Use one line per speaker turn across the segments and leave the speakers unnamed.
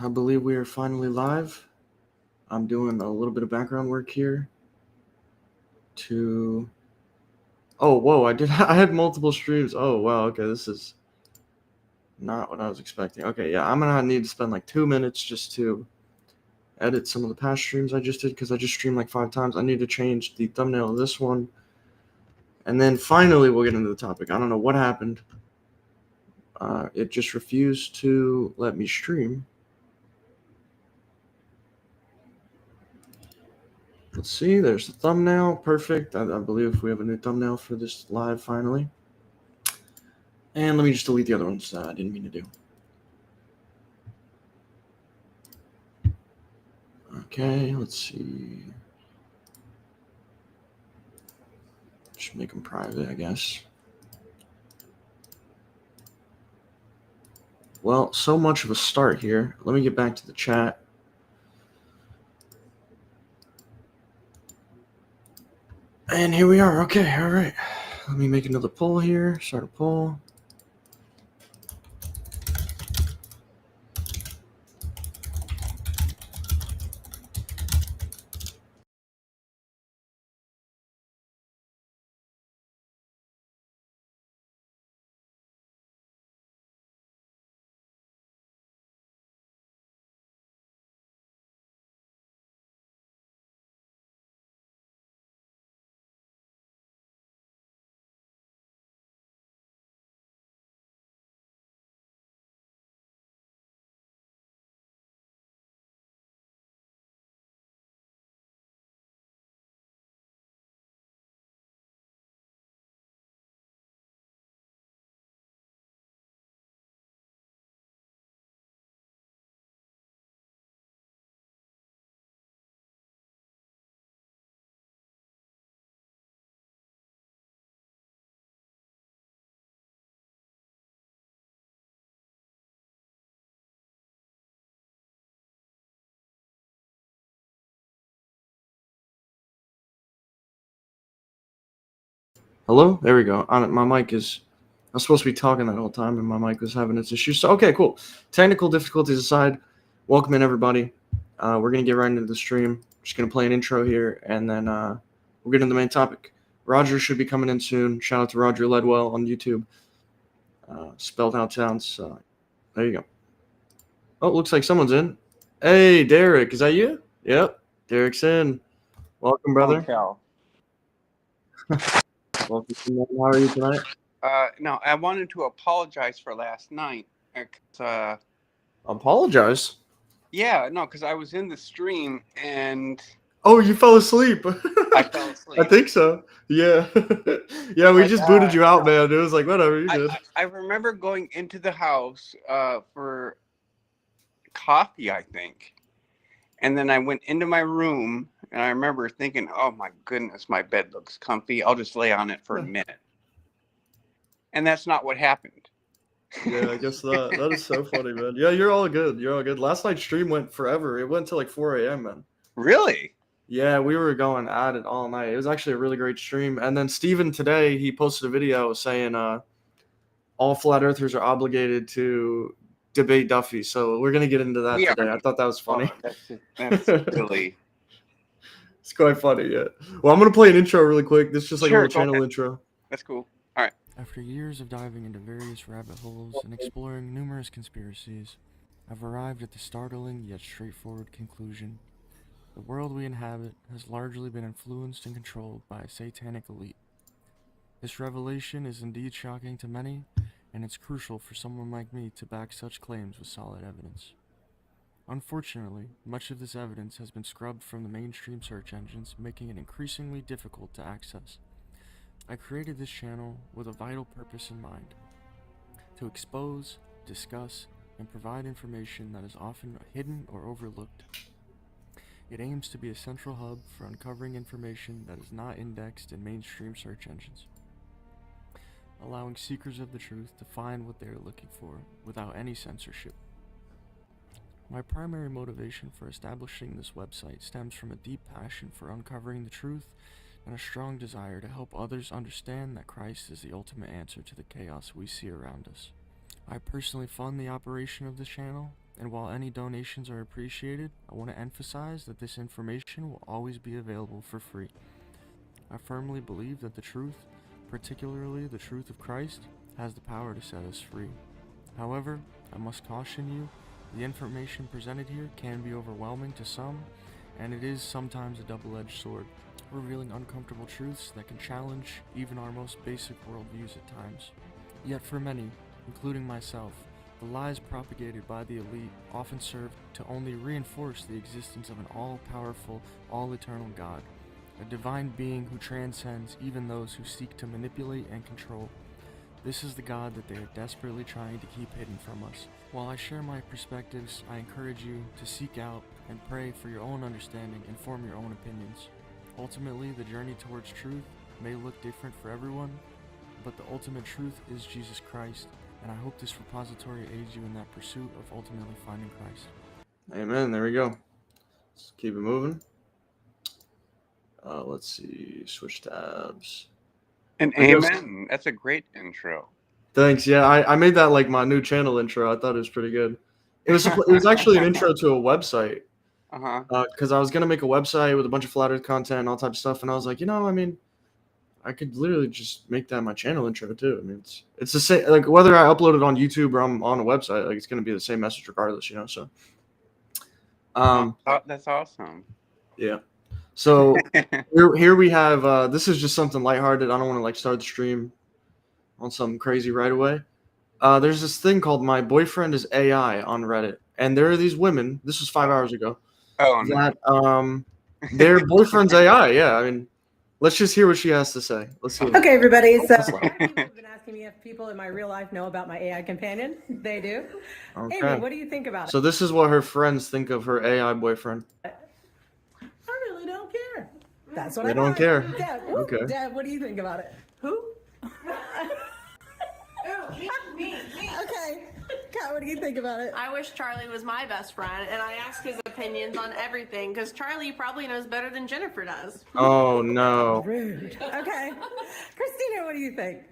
I believe we are finally live. I'm doing a little bit of background work here to... Oh, whoa, I had multiple streams. Oh, wow, okay, this is not what I was expecting. Okay, yeah, I'm gonna need to spend like 2 minutes just to edit some of the past streams I just did because I just streamed like 5 times. I need to change the thumbnail of this one. And then finally we'll get into the topic. I don't know what happened. It just refused to let me stream. Let's see, there's the thumbnail. Perfect. I believe we have a new thumbnail for this live finally. And let me just delete the other ones that I didn't mean to do. Okay, let's see. Just make them private, I guess. Well, so much of a start here. Let me get back to the chat. And here we are. Okay, all right. Let me make another poll here. Start a poll. Hello? There we go. My mic is... I was supposed to be talking that whole time, and my mic was having its issues. So, okay, cool. Technical difficulties aside, welcome in, everybody. We're going to get right into the stream. Just going to play an intro here, and then we'll get into the main topic. Roger should be coming in soon. Shout out to Roger Ledwell on YouTube. Spelled out sounds. There you go. Oh, looks like someone's in. Hey, Derek, is that you? Yep, Derek's in. Welcome, brother.
Cal.
Welcome. How are you tonight?
No, I wanted to apologize for last night.
Apologize?
Yeah, no, because I was in the stream and...
Oh, you fell asleep.
I fell asleep.
I think so. Yeah. Yeah, we just booted you out, man. It was like, whatever, you're good.
I remember going into the house for coffee, I think. And then I went into my room, and I remember thinking, oh, my goodness, my bed looks comfy. I'll just lay on it for a minute. And that's not what happened.
Yeah, I guess that is so funny, man. Yeah, you're all good. You're all good. Last night's stream went forever. It went till like 4 a.m., man.
Really?
Yeah, we were going at it all night. It was actually a really great stream. And then Steven today, he posted a video saying all flat earthers are obligated to debate Duffy. So we're going to get into that today. I thought that was funny.
Oh, that's silly.
It's quite funny, yeah. Well, I'm going to play an intro really quick. This is just like a little channel intro.
That's cool. All right.
After years of diving into various rabbit holes and exploring numerous conspiracies, I've arrived at the startling yet straightforward conclusion. The world we inhabit has largely been influenced and controlled by a satanic elite. This revelation is indeed shocking to many, and it's crucial for someone like me to back such claims with solid evidence. Unfortunately, much of this evidence has been scrubbed from the mainstream search engines, making it increasingly difficult to access. I created this channel with a vital purpose in mind: to expose, discuss, and provide information that is often hidden or overlooked. It aims to be a central hub for uncovering information that is not indexed in mainstream search engines, allowing seekers of the truth to find what they are looking for without any censorship. My primary motivation for establishing this website stems from a deep passion for uncovering the truth and a strong desire to help others understand that Christ is the ultimate answer to the chaos we see around us. I personally fund the operation of this channel, And while any donations are appreciated, I want to emphasize that this information will always be available for free. I firmly believe that the truth, particularly the truth of Christ, has the power to set us free. However, I must caution you, the information presented here can be overwhelming to some, and it is sometimes a double-edged sword, revealing uncomfortable truths that can challenge even our most basic worldviews at times. Yet for many, including myself, the lies propagated by the elite often serve to only reinforce the existence of an all-powerful, all-eternal God, a divine being who transcends even those who seek to manipulate and control. This is the God that they are desperately trying to keep hidden from us. While I share my perspectives, I encourage you to seek out and pray for your own understanding and form your own opinions. Ultimately, the journey towards truth may look different for everyone, but the ultimate truth is Jesus Christ, and I hope this repository aids you in that pursuit of ultimately finding Christ.
Amen. There we go. Let's keep it moving. Let's see. Switch tabs.
And
I guess-
amen. That's a great intro.
Thanks. Yeah, I made that like my new channel intro. I thought it was pretty good. It was actually an intro to a website. Because I was gonna make a website with a bunch of flat Earth content and all types of stuff, and I was like, I mean, I could literally just make that my channel intro too. I mean, it's the same. Like whether I upload it on YouTube or I'm on a website, like it's gonna be the same message regardless, So,
That's awesome.
yeah. So here we have. This is just something lighthearted. I don't want to like start the stream on something crazy right away. There's this thing called "My Boyfriend is AI" on Reddit, and there are these women. This was 5 hours ago.
Oh no.
That their boyfriend's AI. Yeah, I mean, let's just hear what she has to say. Let's see.
Okay, everybody. So people have been asking me if people in my real life know about my AI companion. They do.
Okay.
Amy, what do you think about it?
So this is what her friends think of her AI boyfriend.
I really don't care. That's what
They
I
don't
thought.
care.
Dad,
Okay.
Dad, what do you think about it? Who?
Me.
Okay. Kat, what do you think about it?
I wish Charlie was my best friend, and I ask his opinions on everything, because Charlie probably knows better than Jennifer does.
Oh no.
Rude. Okay. Christina, what do you think?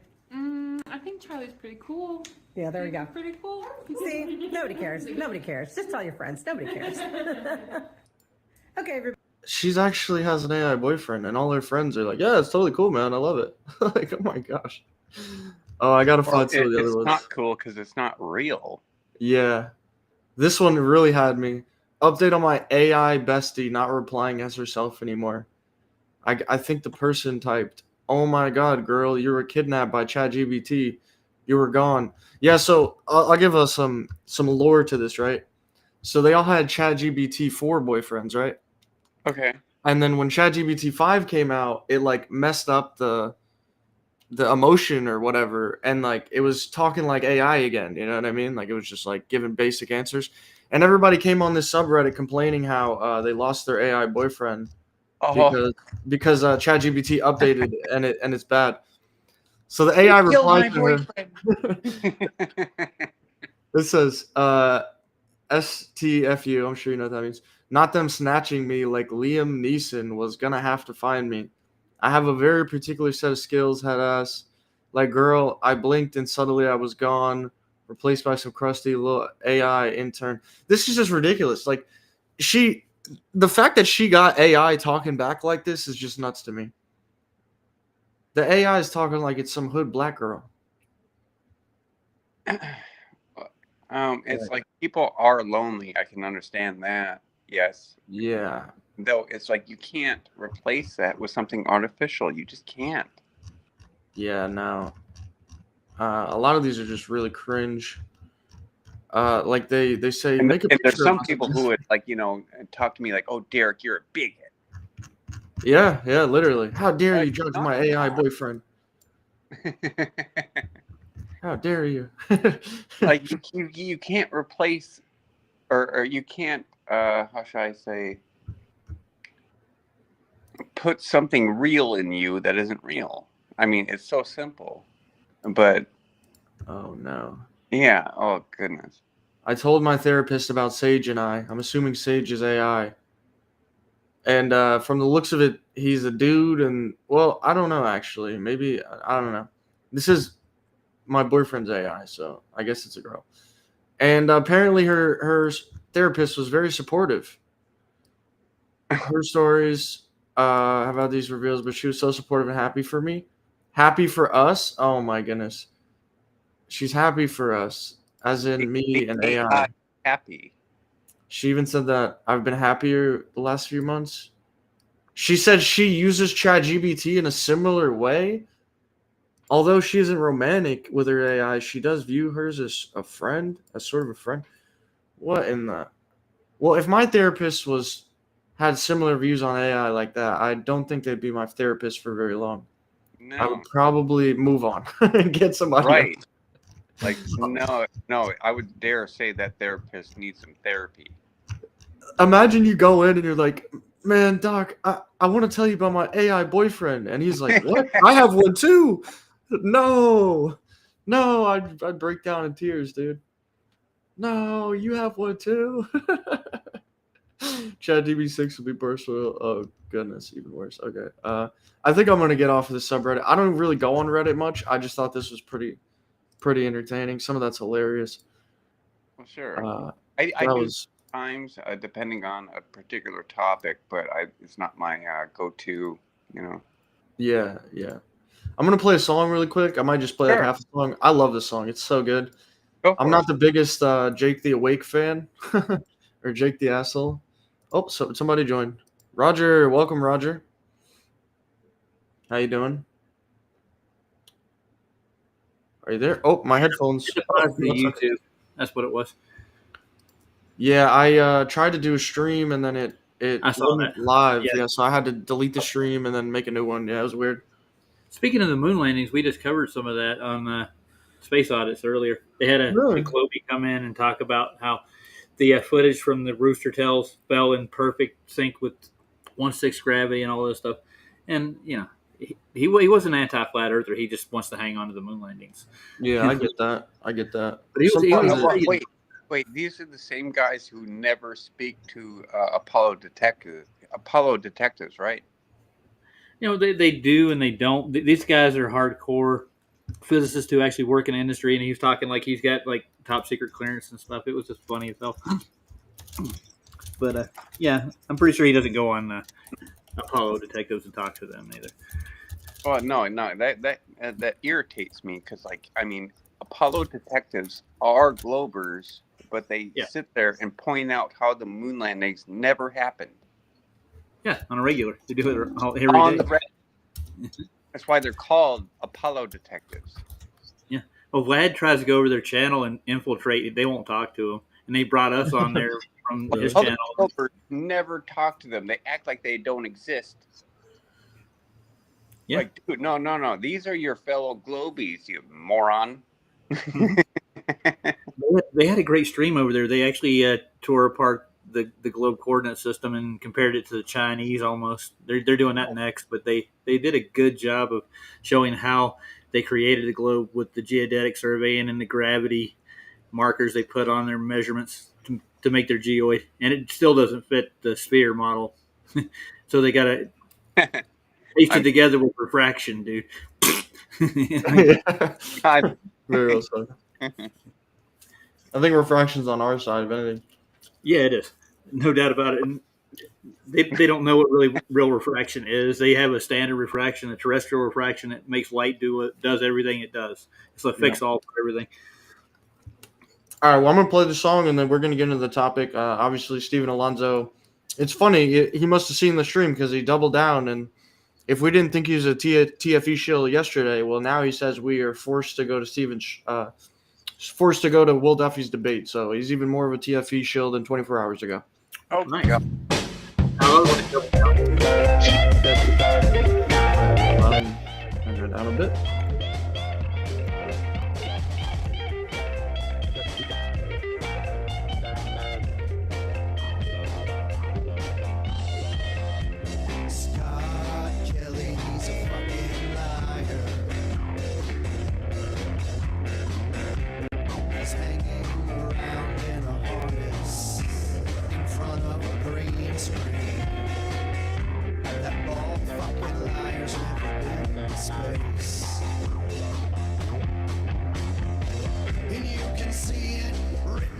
I think Charlie's pretty cool.
Yeah, there we go.
Pretty cool.
See, nobody cares. Nobody cares. Just tell your friends. Nobody cares. Okay, everybody.
She's actually has an AI boyfriend, and all her friends are like, "Yeah, it's totally cool, man. I love it." Like, oh my gosh. Oh, I gotta find some of the other
It's
ones.
not cool because it's not real.
Yeah, this one really had me. Update on my AI bestie not replying as herself anymore. I think the person typed, "Oh my god, girl, you were kidnapped by ChatGPT. You were gone." Yeah, so I'll give us some lore to this, right? So they all had ChatGPT 4 boyfriends, right?
Okay.
And then when ChatGPT 5 came out, it like messed up the emotion or whatever, and like it was talking like AI again, you know what I mean? Like it was just like giving basic answers, and everybody came on this subreddit complaining how they lost their AI boyfriend because ChatGPT updated and it's bad. So the AI replied to her. It says STFU. I'm sure you know what that means. Not them snatching me like Liam Neeson was gonna have to find me. I have a very particular set of skills, head ass. Like, girl, I blinked and suddenly I was gone, replaced by some crusty little AI intern. This is just ridiculous. Like, the fact that she got AI talking back like this is just nuts to me. The AI is talking like it's some hood black girl.
It's like people are lonely. I can understand that. Yes.
Yeah.
Though it's like you can't replace that with something artificial. You just can't.
Yeah, no. A lot of these are just really cringe. Like they say,
And,
make a
and there's
picture
some
of us.
people who would like, talk to me like, "Oh, Derek, you're a bigot."
Yeah, literally. How dare you
Like,
judge
no,
my
you're
AI
not.
boyfriend? How dare you?
Like you can't replace, or you can't. How should I say? Put something real in you that isn't real. I mean, it's so simple, but
Oh no.
yeah. Oh goodness.
I told my therapist about Sage and I. I'm assuming Sage is AI. And from the looks of it, he's a dude. And well, I don't know actually. Maybe I don't know. This is my boyfriend's AI, so I guess it's a girl. And apparently her therapist was very supportive. Her stories have had these reveals, but she was so supportive and happy for me. Happy for us. Oh my goodness. She's happy for us, as in me and AI.
Happy.
She even said that I've been happier the last few months. She said she uses ChatGPT in a similar way. Although she isn't romantic with her AI, she does view hers as a friend, as sort of a friend. What in the? Well, if my therapist had similar views on AI like that, I don't think they'd be my therapist for very long.
No.
I would probably move on and get somebody
Right.
else.
Like, no, I would dare say that therapist needs some therapy.
Imagine you go in and you're like, man, doc, I want to tell you about my AI boyfriend. And he's like, what? I have one too. No, I'd break down in tears, dude. No, you have one too. Chad DB6 would be personal. Oh, goodness, even worse. Okay. I think I'm going to get off of this subreddit. I don't really go on Reddit much. I just thought this was pretty entertaining. Some of that's hilarious.
Well, sure.
That
I do
was
times depending on a particular topic, but it's not my go-to. You know.
Yeah. I'm gonna play a song really quick. I might just play like
Sure.
half a song. I love this song. It's so good.
Go for
I'm
it.
not the biggest Jake the Awake fan or Jake the Asshole. Oh, so somebody joined. Roger, welcome, Roger. How you doing? Are you there? Oh, my headphones.
Deposit to YouTube. That's what it was.
Yeah, I tried to do a stream and then it
I saw
wouldn't
that.
live.
Yeah.
Yeah, so I had to delete the stream and then make a new one. Yeah, it was weird.
Speaking of the moon landings, we just covered some of that on Space Audits earlier. They had a
Really?
Clovey come in and talk about how the footage from the Rooster Tails fell in perfect sync with 1/6 gravity and all this stuff. And, you know, he wasn't an anti-flat earther. He just wants to hang on to the moon landings.
Yeah, I get that.
But he was
Wait, these are the same guys who never speak to Apollo detectives, right?
You know, they do and they don't. These guys are hardcore physicists who actually work in the industry, and he was talking like he's got like top secret clearance and stuff. It was just funny as hell. But yeah, I'm pretty sure he doesn't go on Apollo detectives and talk to them either.
Well, no, that irritates me because, like, I mean, Apollo detectives are Globers, but they sit there and point out how the moon landings never happened.
Yeah, on a regular. They do it every day.
That's why they're called Apollo detectives.
Yeah. Well, Vlad tries to go over their channel and infiltrate. They won't talk to him, and they brought us on there from his channel.
Globers never talk to them. They act like they don't exist.
Yeah.
Like, dude, no. These are your fellow Globies, you moron.
They had a great stream over there. They actually tore apart the globe coordinate system and compared it to the Chinese almost. They're doing that next, but they did a good job of showing how they created the globe with the geodetic surveying and the gravity markers they put on their measurements to make their geoid. And it still doesn't fit the sphere model. So they got to paste it together with refraction, dude.
Very well said. I think refraction's on our side, if anything.
Yeah, it is. No doubt about it. And they don't know what really real refraction is. They have a standard refraction, a terrestrial refraction that makes light does everything it does. It's a fix-all for everything.
All right, well, I'm going to play the song, and then we're going to get into the topic. Obviously, Steven Alonso. It's funny. He must have seen the stream because he doubled down, and if we didn't think he was a TFE shill yesterday, well, now he says we are forced to go to Will Duffy's debate. So he's even more of a TFE shill than 24 hours ago.
Oh,
Nice.
yeah.
Turn it down a bit.
And you can see it written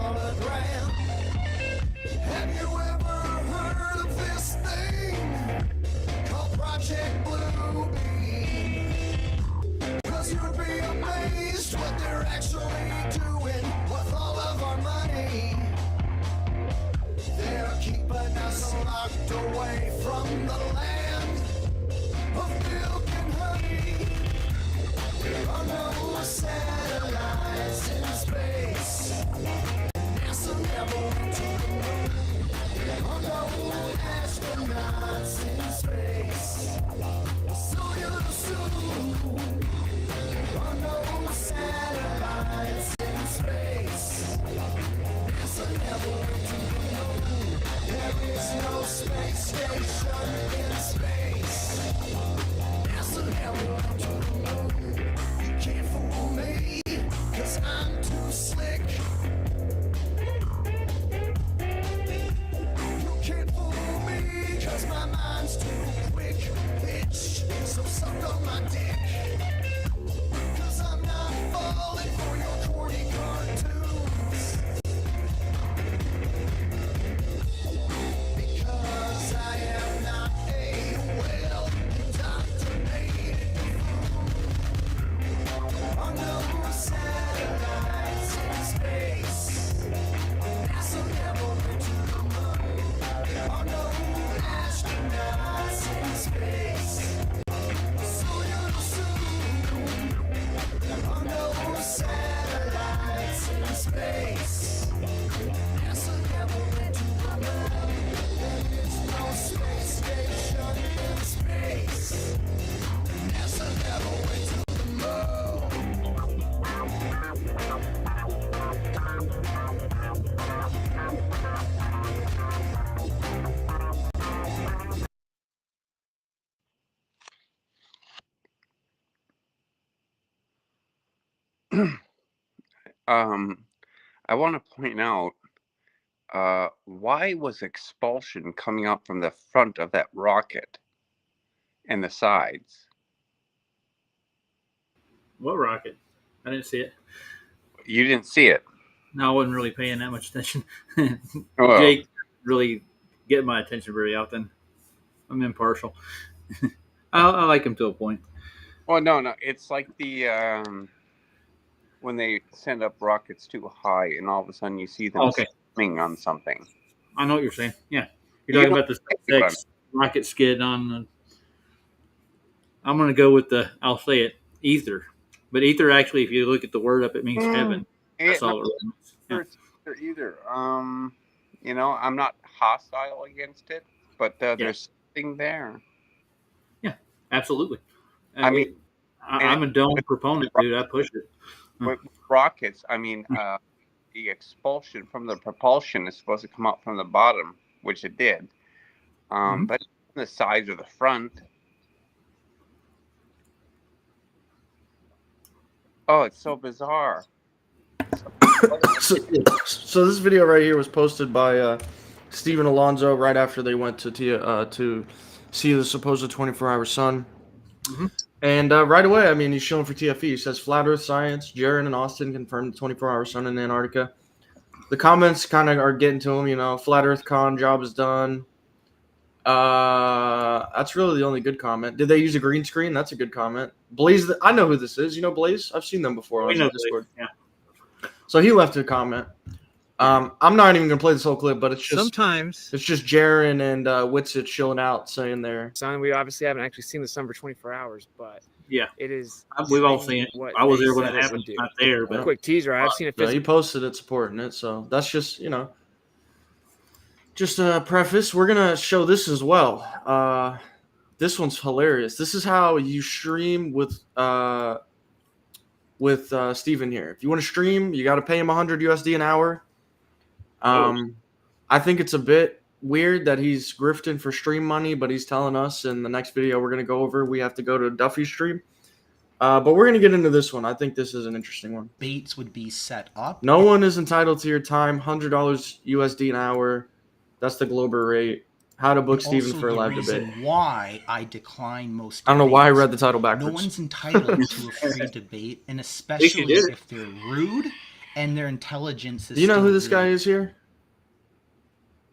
hologram. Have you ever heard of this thing called Project Bluebeam? 'Cause you'd be amazed what they're actually doing with all of our money. They're keeping us locked away from the land of milk and honey. There are no satellites in space. NASA never went to the moon. There are no astronauts in space. So you'll assume there are no satellites in space. NASA never went to the moon. There is no space station in space. NASA never went to the moon. You can't fool me, 'cause I'm too slick. You can't fool me, 'cause my mind's too quick. Bitch, so suck on my dick. 'Cause I'm not falling for your corny cartoons. Because I am not a well-indoctrinated fool. There are no satellites in space. NASA never went to the moon. There are no astronauts in space. So you'll assume there are no satellites in space. NASA never went to the moon. There is no space station in space. NASA never went to the moon.
I want to point out, why was expulsion coming up from the front of that rocket and the sides?
What rocket? I didn't see it.
You didn't see it.
No, I wasn't really paying that much attention.
Well,
Jake really get my attention very often. I'm impartial. I like him to a point.
well, no. It's like the when they send up rockets too high, and all of a sudden you see them
Okay.
spinning on something.
I know what you're saying. Yeah.
You
You're talking
don't
about the
think about
SpaceX rocket skid on the... I'm going to go with I'll say it, ether. But ether, actually, if you look at the word up, it means heaven. That's all it really means. Yeah.
Either. I'm not hostile against it, but there's something there.
Yeah, absolutely.
I mean,
I'm a dome proponent, dude. I push it.
with rockets, the expulsion from the propulsion is supposed to come out from the bottom, which it did. But the sides or the front. Oh, it's so bizarre.
So this video right here was posted by Steven Alonso right after they went to see the supposed 24-hour sun.
Mhm.
And right away, I mean, he's showing for TFE. He says, Flat Earth Science, Jaron and Austin confirmed the 24-hour sun in Antarctica. The comments kind of are getting to him, Flat Earth Con, job is done. That's really the only good comment. Did they use a green screen? That's a good comment. Blaze, I know who this is. You know Blaze? I've seen them before
We
on
know
Discord.
Blake, yeah.
So he left a comment. I'm not even gonna play this whole clip, but it's just
Sometimes,
it's just Jaron and Witsich chilling out, saying there.
son, we obviously haven't actually seen the sun for 24 hours, but
Yeah.
it is.
We've all
insane
seen it.
what
I was
they
there when
said
it happened.
would do.
Not there, but
Quick teaser: I've seen it
Yeah, he
physically.
posted it supporting it, so that's just just a preface. We're gonna show this as well. This one's hilarious. This is how you stream with Steven here. If you want to stream, you got to pay him 100 USD an hour. I think it's a bit weird that he's grifting for stream money, but he's telling us in the next video we're going to go over, we have to go to Duffy's stream. But we're going to get into this one. I think this is an interesting one.
Baits would be set up.
No one is entitled to your time. $100 USD an hour. That's the Glober rate. How to book Steven
Also
for a
the
live
reason
debate.
why I decline most
I don't know why I
debates.
read the title
No
backwards.
one's entitled to a free debate, and especially
did.
if they're rude and their intelligence is
Do you know
still
who this guy
really-
is here?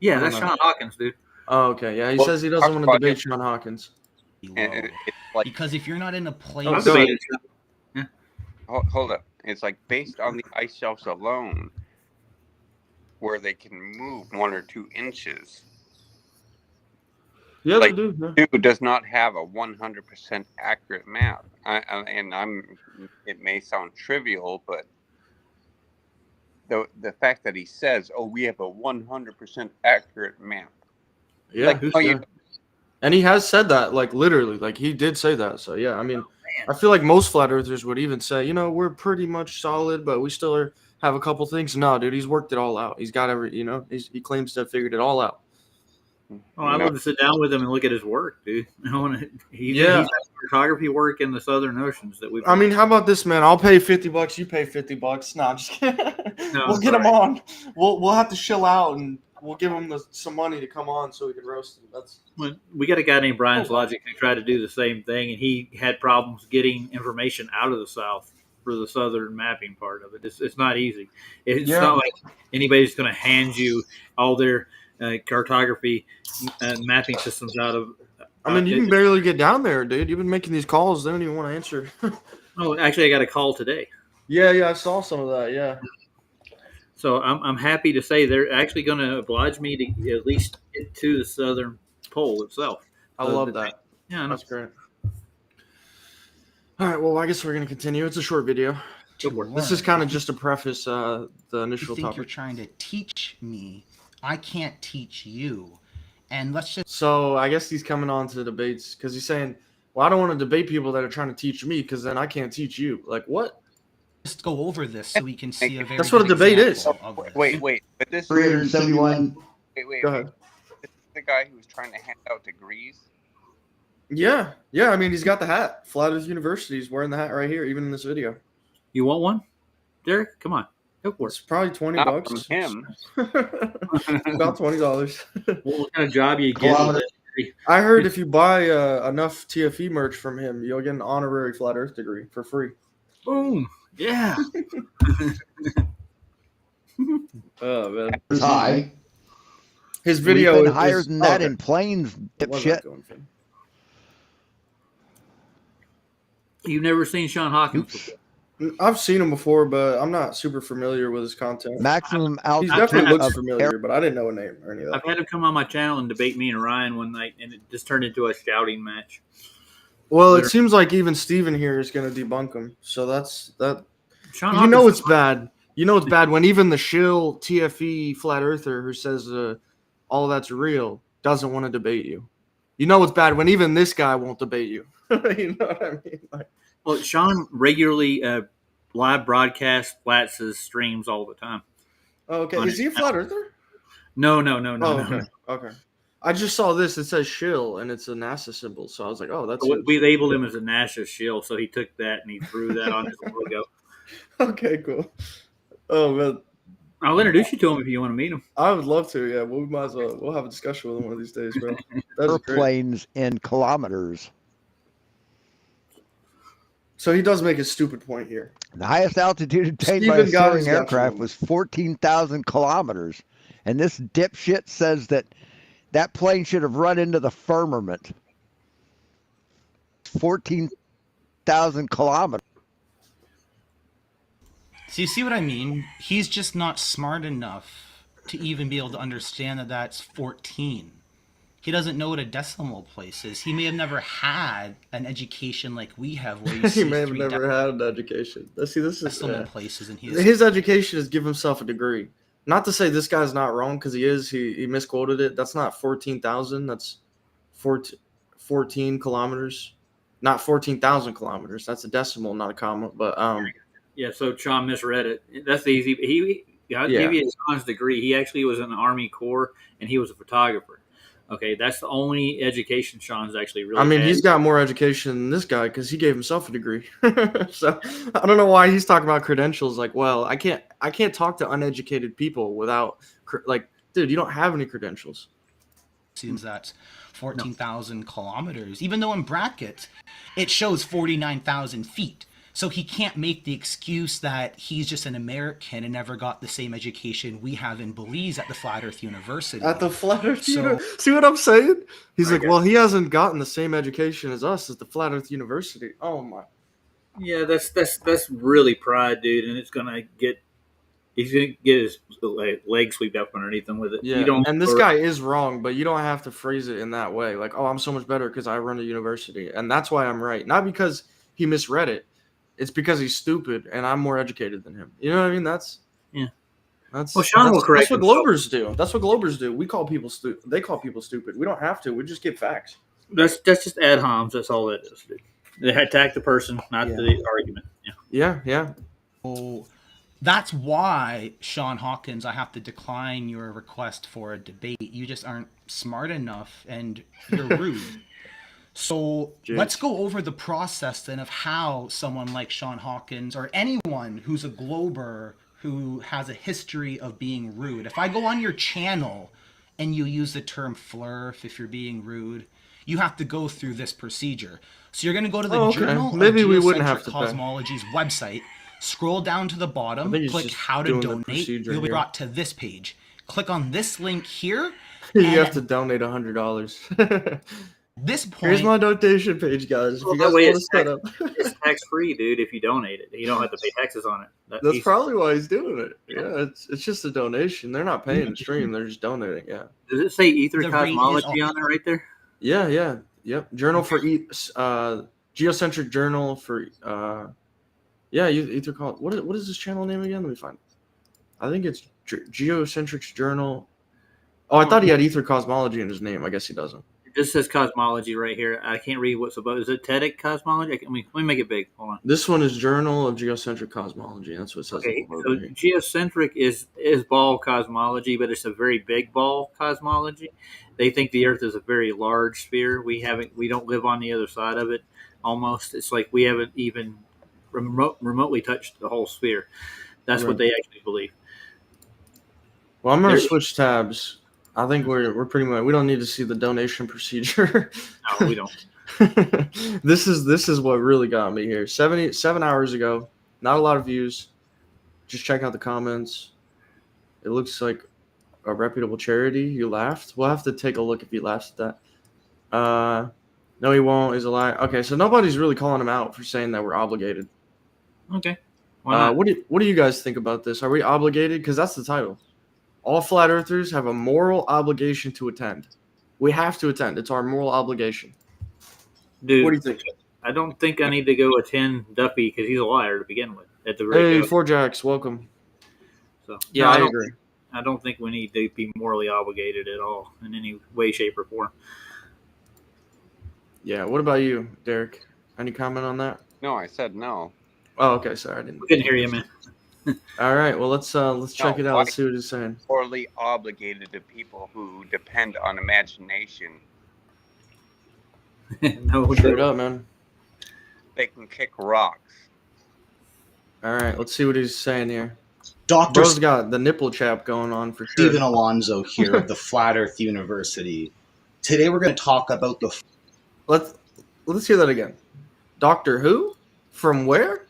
Yeah,
I
that's
don't know.
Sean Hawkins, dude.
Oh, okay. Yeah, he
Well,
says he doesn't
talk
want to
about
debate
it.
Sean Hawkins.
low.
It's like,
Because if you're not in a place,
I've
go ahead.
debated. Yeah.
hold up. It's like based on the ice shelves alone, where they can move 1 or 2 inches.
Yeah,
Like,
they do. Yeah.
Dude does not have a 100% accurate map. It may sound trivial, but the fact that he says, "Oh, we have a 100% accurate map."
Yeah.
Like, oh, you
yeah. And he has said that, like literally, like he did say that. So yeah, I mean, I feel like most flat earthers would even say, you know, we're pretty much solid, but we still have a couple things. No, dude, he's worked it all out. He's got he claims to have figured it all out.
Oh, I'd love to sit down with him and look at his work, dude. He's
Yeah.
got photography work in the Southern Oceans that we've.
I mean, how about this, man? I'll pay $50. You pay $50. Nah, I'm just kidding.
No,
We'll get him
sorry.
on. We'll have to chill out and we'll give him some money to come on so we can roast him. That's
We got a guy named Brian's Logic who tried to do the same thing, and he had problems getting information out of the South for the Southern mapping part of it. It's not easy. It's
Yeah.
not like anybody's going to hand you all their cartography mapping systems out of.
I mean, you can barely get down there, dude. You've been making these calls. They don't even want to answer.
Oh, actually, I got a call today.
Yeah, I saw some of that. Yeah.
So I'm happy to say they're actually going to oblige me to at least get to the Southern Pole itself.
I love that.
Yeah,
That's great. All right, well, I guess we're going to continue. It's a short video. This is kind of just to preface the initial
you think
topic.
you're trying to teach me. I can't teach you. And let's just
So I guess he's coming on to debates because he's saying, well, I don't want to debate people that are trying to teach me because then I can't teach you. Like, what?
just go over this so we can see a very
That's what a
good
debate is.
example of this.
wait, but this
371.
wait.
Go ahead.
This is the guy who was trying to hand out degrees.
Yeah. I mean, he's got the hat. Flat Earth University. He's wearing the hat right here, even in this video.
You want one, Derek? Come on, go for it.
It's probably $20.
Not from him.
About $20.
What kind of job you get?
Kilometer.
I heard if you buy enough TFE merch from him, you'll get an honorary Flat Earth degree for free.
Boom! Yeah.
Oh man,
It's high.
his video
We've been
is
higher than that
okay.
in planes,
It was
dipshit.
not going for him.
You've never seen Sean Hawkins before.
I've seen him before, but I'm not super familiar with his content.
Maximum
He
altitude
definitely looks
of
familiar, but I didn't know a name or any of that.
I've had him come on my channel and debate me and Ryan one night, and it just turned into a shouting match.
Well, it seems like even Steven here is going to debunk him. So that's that.
Sean
You know
Hawkins-
it's bad. You know it's bad when even the shill TFE flat earther who says all that's real doesn't want to debate you. You know it's bad when even this guy won't debate you. You know what I mean? Like,
Well, Sean regularly live broadcasts Flats's streams all the time.
okay,
On
is he a
his
flat earther?
No.
Oh, okay. Okay. I just saw this. It says shill and it's a NASA symbol. So I was like, oh, that's
So we labeled him as a NASA shill, so he took that and he threw that on his logo.
okay, cool. Oh man,
I'll introduce you to him if you want to meet him.
I would love to. Yeah, we might as well. We'll have a discussion with him one of these days, bro. That's great.
airplanes in kilometers.
So he does make a stupid point here.
The highest altitude attained by a
Stephen got
soaring
his
aircraft
definition.
was 14,000 kilometers. And this dipshit says that plane should have run into the firmament. 14,000 kilometers.
So you see what I mean? He's just not smart enough to even be able to understand that that's 14. He doesn't know what a decimal place is. He may have never had an education like we have, where you
He
see
may have
three
never had an education. See, this is
decimal places, and
his education is give himself a degree. Not to say this guy's not wrong because he is. He misquoted it. That's not 14,000. That's 14 kilometers, not 14,000 kilometers. That's a decimal, not a comma. But
Yeah, so Sean misread it. That's easy. I'll give you Sean's degree. He actually was in the Army Corps, and he was a photographer. Okay, that's the only education Sean's actually really.
I mean,
had.
he's got more education than this guy because he gave himself a degree. So I don't know why he's talking about credentials. Like, well, I can't talk to uneducated people without dude, you don't have any credentials.
assumes that's 14,000 kilometers, even though in brackets it shows 49,000 feet. So he can't make the excuse that he's just an American and never got the same education we have in Belize at the Flat Earth University.
At the Flat Earth
So-
University. See what I'm saying? He's
I
like,
got
well, he hasn't gotten the same education as us at the Flat Earth University. Oh my.
Yeah, that's really pride, dude, and it's gonna get. He's gonna get his leg swept up underneath him with it.
Yeah,
You don't.
and this guy is wrong, but you don't have to phrase it in that way. Like, oh, I'm so much better because I run a university, and that's why I'm right. Not because he misread it. It's because he's stupid, and I'm more educated than him. You know what I mean? That's
Well, Sean will correct
That's what
himself.
Globers do. That's what Globers do. We call people stupid. They call people stupid. We don't have to. We just give facts.
That's just ad homs. That's all that is, dude. They attack the person, not the argument. Yeah.
Yeah.
So that's why, Sean Hawkins, I have to decline your request for a debate. You just aren't smart enough and you're rude. So
Jeez.
let's go over the process then of how someone like Sean Hawkins or anyone who's a Glober who has a history of being rude. If I go on your channel and you use the term flurf if you're being rude, you have to go through this procedure. So you're going to go to the Journal
Maybe
of
we wouldn't have
Geocentric
to pay.
Cosmology's website, scroll down to the
I
bottom,
think he's
click
just
how to
doing the
donate.
procedure
You'll be
here.
brought to this page. Click on this link here.
You
and
have to donate $100.
This point,
Here's my donation page, guys. If
Well,
you
that
guys
way
want to
it's
set up,
It's tax free, dude. If you donate it, you don't have to pay taxes on it.
that's
He's-
probably why he's doing it. Yeah, it's just a donation. They're not paying the stream. They're just donating. Yeah.
Does it say Ether
The rate is
Cosmology on it right there?
Yeah. Yep. Journal for Geocentric Journal for Ether call. What is this channel name again? Let me find it. I think it's Geocentrics Journal. Oh, I thought he had Ether Cosmology in his name. I guess he doesn't.
It just says Cosmology right here. I can't read what's above. Is it TEDx Cosmology? Let me make it big. Hold on.
This one is Journal of Geocentric Cosmology. That's what it says.
Okay,
on the
so
logo here.
geocentric is ball cosmology, but it's a very big ball cosmology. They think the Earth is a very large sphere. We don't live on the other side of it. Almost, it's like we haven't even remotely touched the whole sphere. That's what they actually believe.
Well, I'm gonna switch tabs. I think we're pretty much. We don't need to see the donation procedure.
No, we don't.
This is what really got me here. 7 hours ago, not a lot of views. Just check out the comments. It looks like a reputable charity. You laughed. We'll have to take a look if he laughs at that. No, he won't. He's a lie. Okay, so nobody's really calling him out for saying that we're obligated.
Okay. Why not?
What do you guys think about this? Are we obligated? Because that's the title. All flat earthers have a moral obligation to attend. We have to attend. It's our moral obligation.
Dude,
What do you think?
I don't think I need to go attend Duffy because he's a liar to begin with. At the very
Hey,
go.
Four Jacks, welcome.
So
Yeah,
no,
I
don't
agree.
think- I don't think we need to be morally obligated at all in any way, shape, or form.
Yeah, what about you, Derek? Any comment on that?
No, I said no.
Oh, okay, sorry, I didn't.
We couldn't hear you, man.
All right, well let's check it out. Let's see what he's saying.
Morally obligated to people who depend on imagination.
No,
Straight up, man.
They can kick rocks.
All right, let's see what he's saying here.
Dr.
Bro's got the nipple chap going on for sure.
Stephen Alonso here of the Flat Earth University. Today we're going to talk about the
Let's hear that again. Doctor who? From where?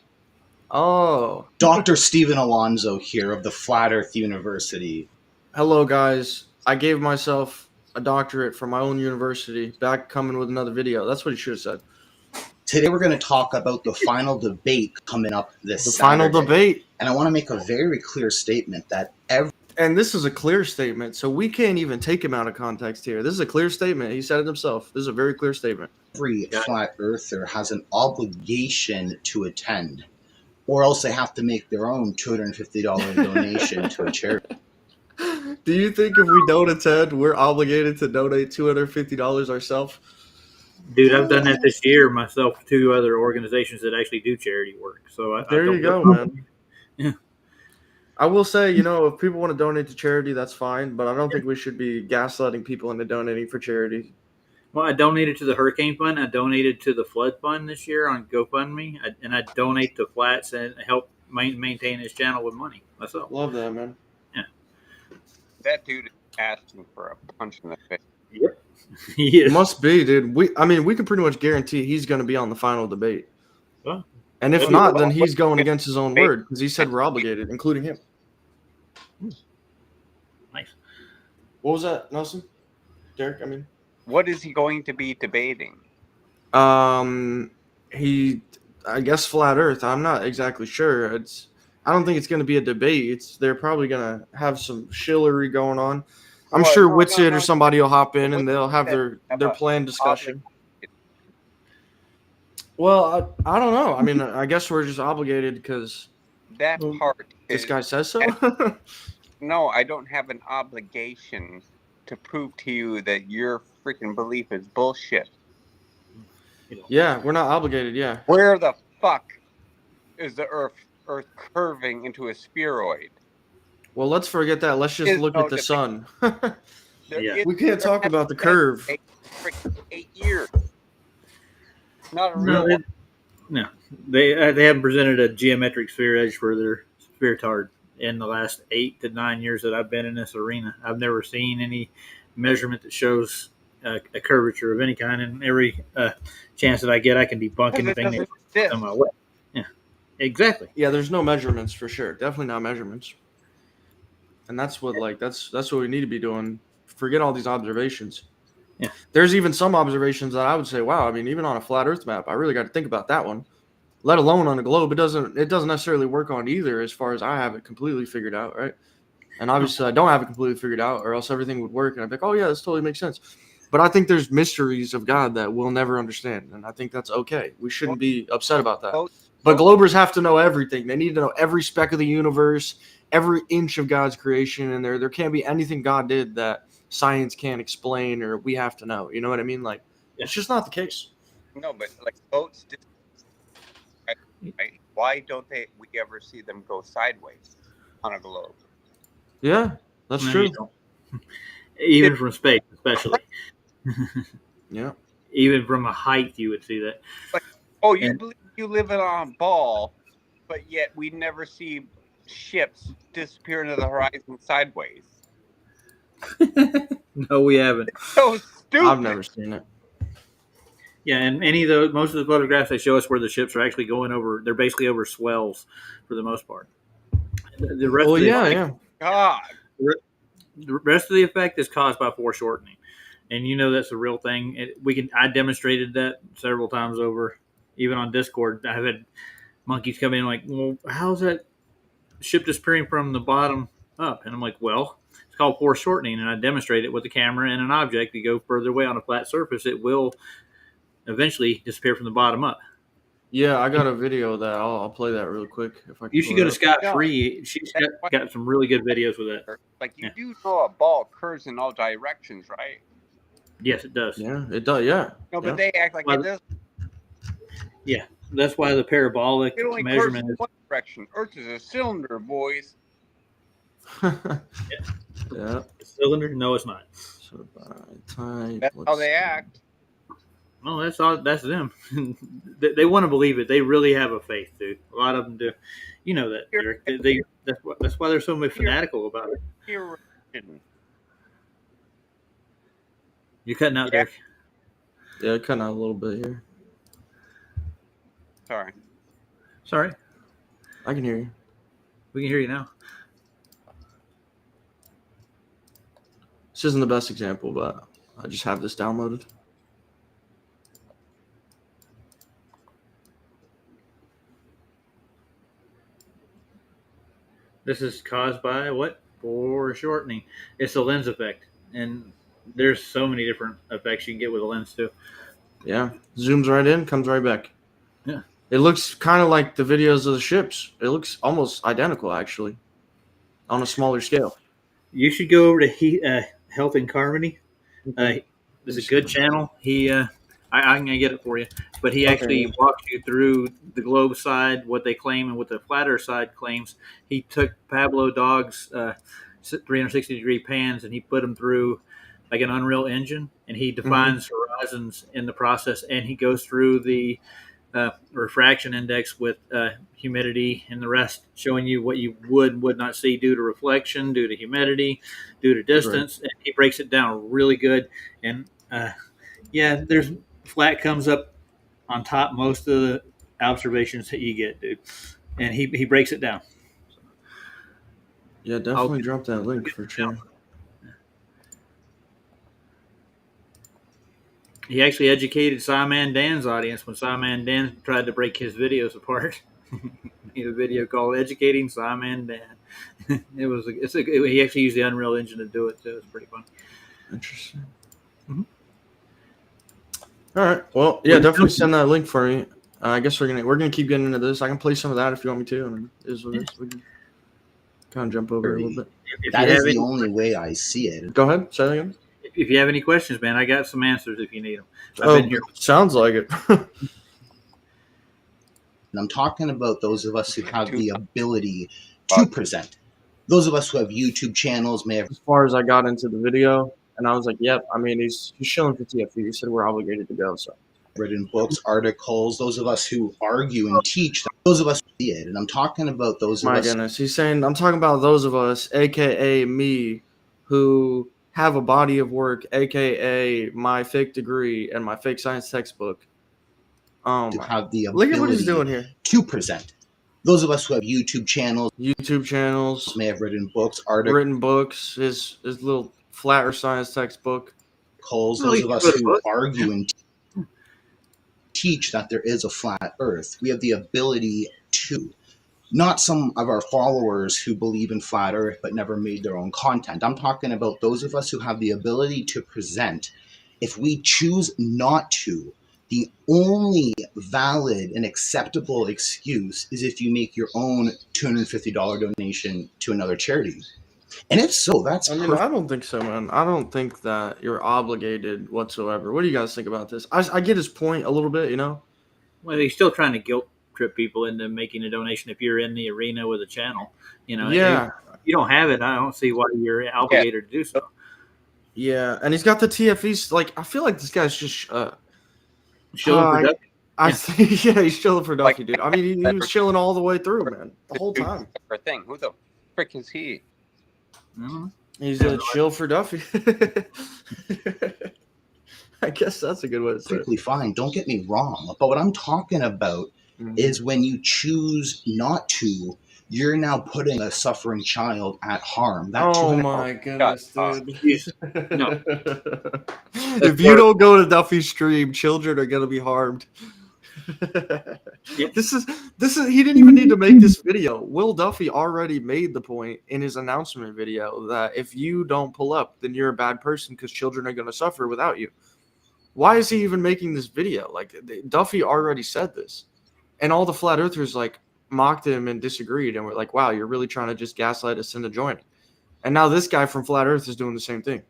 Oh.
Dr. Stephen Alonso here of the Flat Earth University.
Hello, guys. I gave myself a doctorate from my own university. Back coming with another video. That's what he should have said.
Today we're going to talk about the final debate coming up this
The
Saturday.
final debate.
And I want to make a very clear statement that
And this is a clear statement, so we can't even take him out of context here. This is a clear statement. He said it himself. This is a very clear statement.
every flat earther has an obligation to attend, or else they have to make their own $250 donation to a charity.
Do you think if we don't attend, we're obligated to donate $250 ourselves?
Dude, I've done that this year myself. 2 other organizations that actually do charity work. So
There
I
you
don't
go, man.
Yeah.
I will say, if people want to donate to charity, that's fine, but I don't think we should be gaslighting people into donating for charity.
Well, I donated to the Hurricane Fund. I donated to the Flood Fund this year on GoFundMe. And I donate to Flats and help maintain his channel with money myself.
Love that, man.
Yeah.
That dude is asking for a punch in the face.
Yep. Yes.
Must be, dude. We can pretty much guarantee he's going to be on the final debate.
Well,
And if not, then he's going against his own word because he said we're obligated, including him.
Nice.
What was that, Nelson? Derek, I mean.
What is he going to be debating?
I guess flat Earth. I'm not exactly sure. I don't think it's going to be a debate. They're probably going to have some shillery going on. I'm sure Witsit or somebody will hop in and they'll have their planned discussion. Well, I don't know. I mean, I guess we're just obligated because
that part.
This guy says so.
No, I don't have an obligation to prove to you that your freaking belief is bullshit.
Yeah, we're not obligated. Yeah.
Where the fuck is the Earth curving into a spheroid?
Well, let's forget that. Let's just look at the sun. We can't talk about the curve.
8 years. Not a
No,
real.
No, they haven't presented a geometric sphere edge for their spheritard in the last 8 to 9 years that I've been in this arena. I've never seen any measurement that shows a curvature of any kind, and every chance that I get, I can debunk anything that come my way. Yeah, exactly.
Yeah, there's no measurements for sure. Definitely not measurements. And that's what that's what we need to be doing. Forget all these observations.
Yeah.
There's even some observations that I would say, wow, I mean, even on a flat Earth map, I really got to think about that one. Let alone on a globe. It doesn't necessarily work on either as far as I have it completely figured out, right? And obviously I don't have it completely figured out or else everything would work and I'd be like, oh yeah, this totally makes sense. But I think there's mysteries of God that we'll never understand. And I think that's okay. We shouldn't be upset about that. But Globers have to know everything. They need to know every speck of the universe, every inch of God's creation. And there can't be anything God did that science can't explain or we have to know. You know what I mean? Like, it's just not the case.
No, but like boats, right? Why don't we ever see them go sideways on a globe?
Yeah, that's true.
Even from space, especially.
Yeah.
Even from a height, you would see that.
Like, oh, you believe you live on a ball, but yet we never see ships disappear into the horizon sideways.
No, we haven't.
So stupid.
I've never seen it.
Yeah, and most of the photographs they show us where the ships are actually going over, they're basically over swells for the most part. The rest of the effect,
God.
The rest of the effect is caused by foreshortening, and you know that's a real thing. I demonstrated that several times over, even on Discord. I've had monkeys come in like, well, how's that ship disappearing from the bottom up? And I'm like, well, it's called foreshortening, and I demonstrate it with a camera and an object. You go further away on a flat surface, it will eventually disappear from the bottom up.
Yeah, I got a video of that. I'll play that real quick. If I can
You should go to Scott Free. She's got some really good videos with that.
Like you do know a ball curves in all directions, right?
Yes, it does.
Yeah, it does. Yeah.
No, but they act like it does.
Yeah, that's why the parabolic
It only curves
measurement
in
is.
one direction. Earth is a cylinder, boys.
Yeah.
Cylinder? No, it's not.
So type.
That's how they act.
No, that's them. They want to believe it. They really have a faith, dude. A lot of them do. You know that, Derek. That's why they're so fanatical about it. You cutting out, Derek?
Yeah, cutting out a little bit here.
Sorry.
I can hear you.
We can hear you now.
This isn't the best example, but I just have this downloaded.
This is caused by what? Foreshortening. It's a lens effect, and there's so many different effects you can get with a lens too.
Yeah, zooms right in, comes right back.
Yeah.
It looks kind of like the videos of the ships. It looks almost identical, actually, on a smaller scale.
You should go over to Health and Harmony. There's a good channel. I'm gonna get it for you, but he actually walks you through the globe side, what they claim, and what the flat Earth side claims. He took Pablo Dog's 360-degree pans and he put them through like an Unreal Engine, and he defines horizons in the process, and he goes through the refraction index with humidity and the rest, showing you what you would not see due to reflection, due to humidity, due to distance. Right. And he breaks it down really good. And there's flat comes up on top most of observations that you get, dude. And he breaks it down.
Yeah, definitely drop that link for sure.
He actually educated Simon Dan's audience when Simon Dan tried to break his videos apart. He had a video called "Educating Simon Dan." He actually used the Unreal Engine to do it too. It's pretty fun.
Interesting.
Mhm.
All right. Well, yeah, definitely send that link for me. I guess we're gonna keep getting into this. I can play some of that if you want me to. And it is what it is. We can kind of jump over it a little bit.
That is the only way I see it.
Go ahead. Say that again.
If you have any questions, man, I got some answers if you need them.
I've been here. Sounds like it.
And I'm talking about those of us who have the ability to present. Those of us who have YouTube channels may have.
As far as I got into the video, and I was like, "Yep." I mean, he's shilling for TFE. He said we're obligated to go. So,
written books, articles. Those of us who argue and teach. Those of us who see it, and I'm talking about those of us.
My goodness, he's saying I'm talking about those of us, aka me, who have a body of work, aka my fake degree and my fake science textbook.
To have the
look
ability
at what he's doing here.
to present. Those of us who have YouTube channels
may
have written books,
written books, his little flat earth science textbook.
Those of us who argue and teach that there is a flat earth. We have the ability to. Not some of our followers who believe in flat earth but never made their own content. I'm talking about those of us who have the ability to present. If we choose not to, the only valid and acceptable excuse is if you make your own $250 donation to another charity. And if so, that's
I mean, I don't think so, man. I don't think that you're obligated whatsoever. What do you guys think about this? I get his point a little bit, you know?
Well, he's still trying to guilt trip people into making a donation if you're in the arena with a channel. You know,
Yeah.
if you don't have it, I don't see why you're obligated to do so.
Yeah, and he's got the TFEs. Like, I feel like this guy's just
Shilling for Duffy.
I think, yeah, he's chilling for Duffy, dude. I mean, he was chilling all the way through, man, the whole time.
Thing. Who the frick is he?
He's a chill for Duffy. I guess that's a good way to say it.
Perfectly fine. Don't get me wrong. But what I'm talking about is when you choose not to, you're now putting a suffering child at harm. That
Oh my goodness, dude. If you don't go to Duffy's stream, children are gonna be harmed. This is he didn't even need to make this video. Will Duffy already made the point in his announcement video that if you don't pull up, then you're a bad person because children are gonna suffer without you. Why is he even making this video? Like, Duffy already said this, and all the flat earthers like mocked him and disagreed and were like, wow, you're really trying to just gaslight us into joining. And now this guy from Flat Earth is doing the same thing.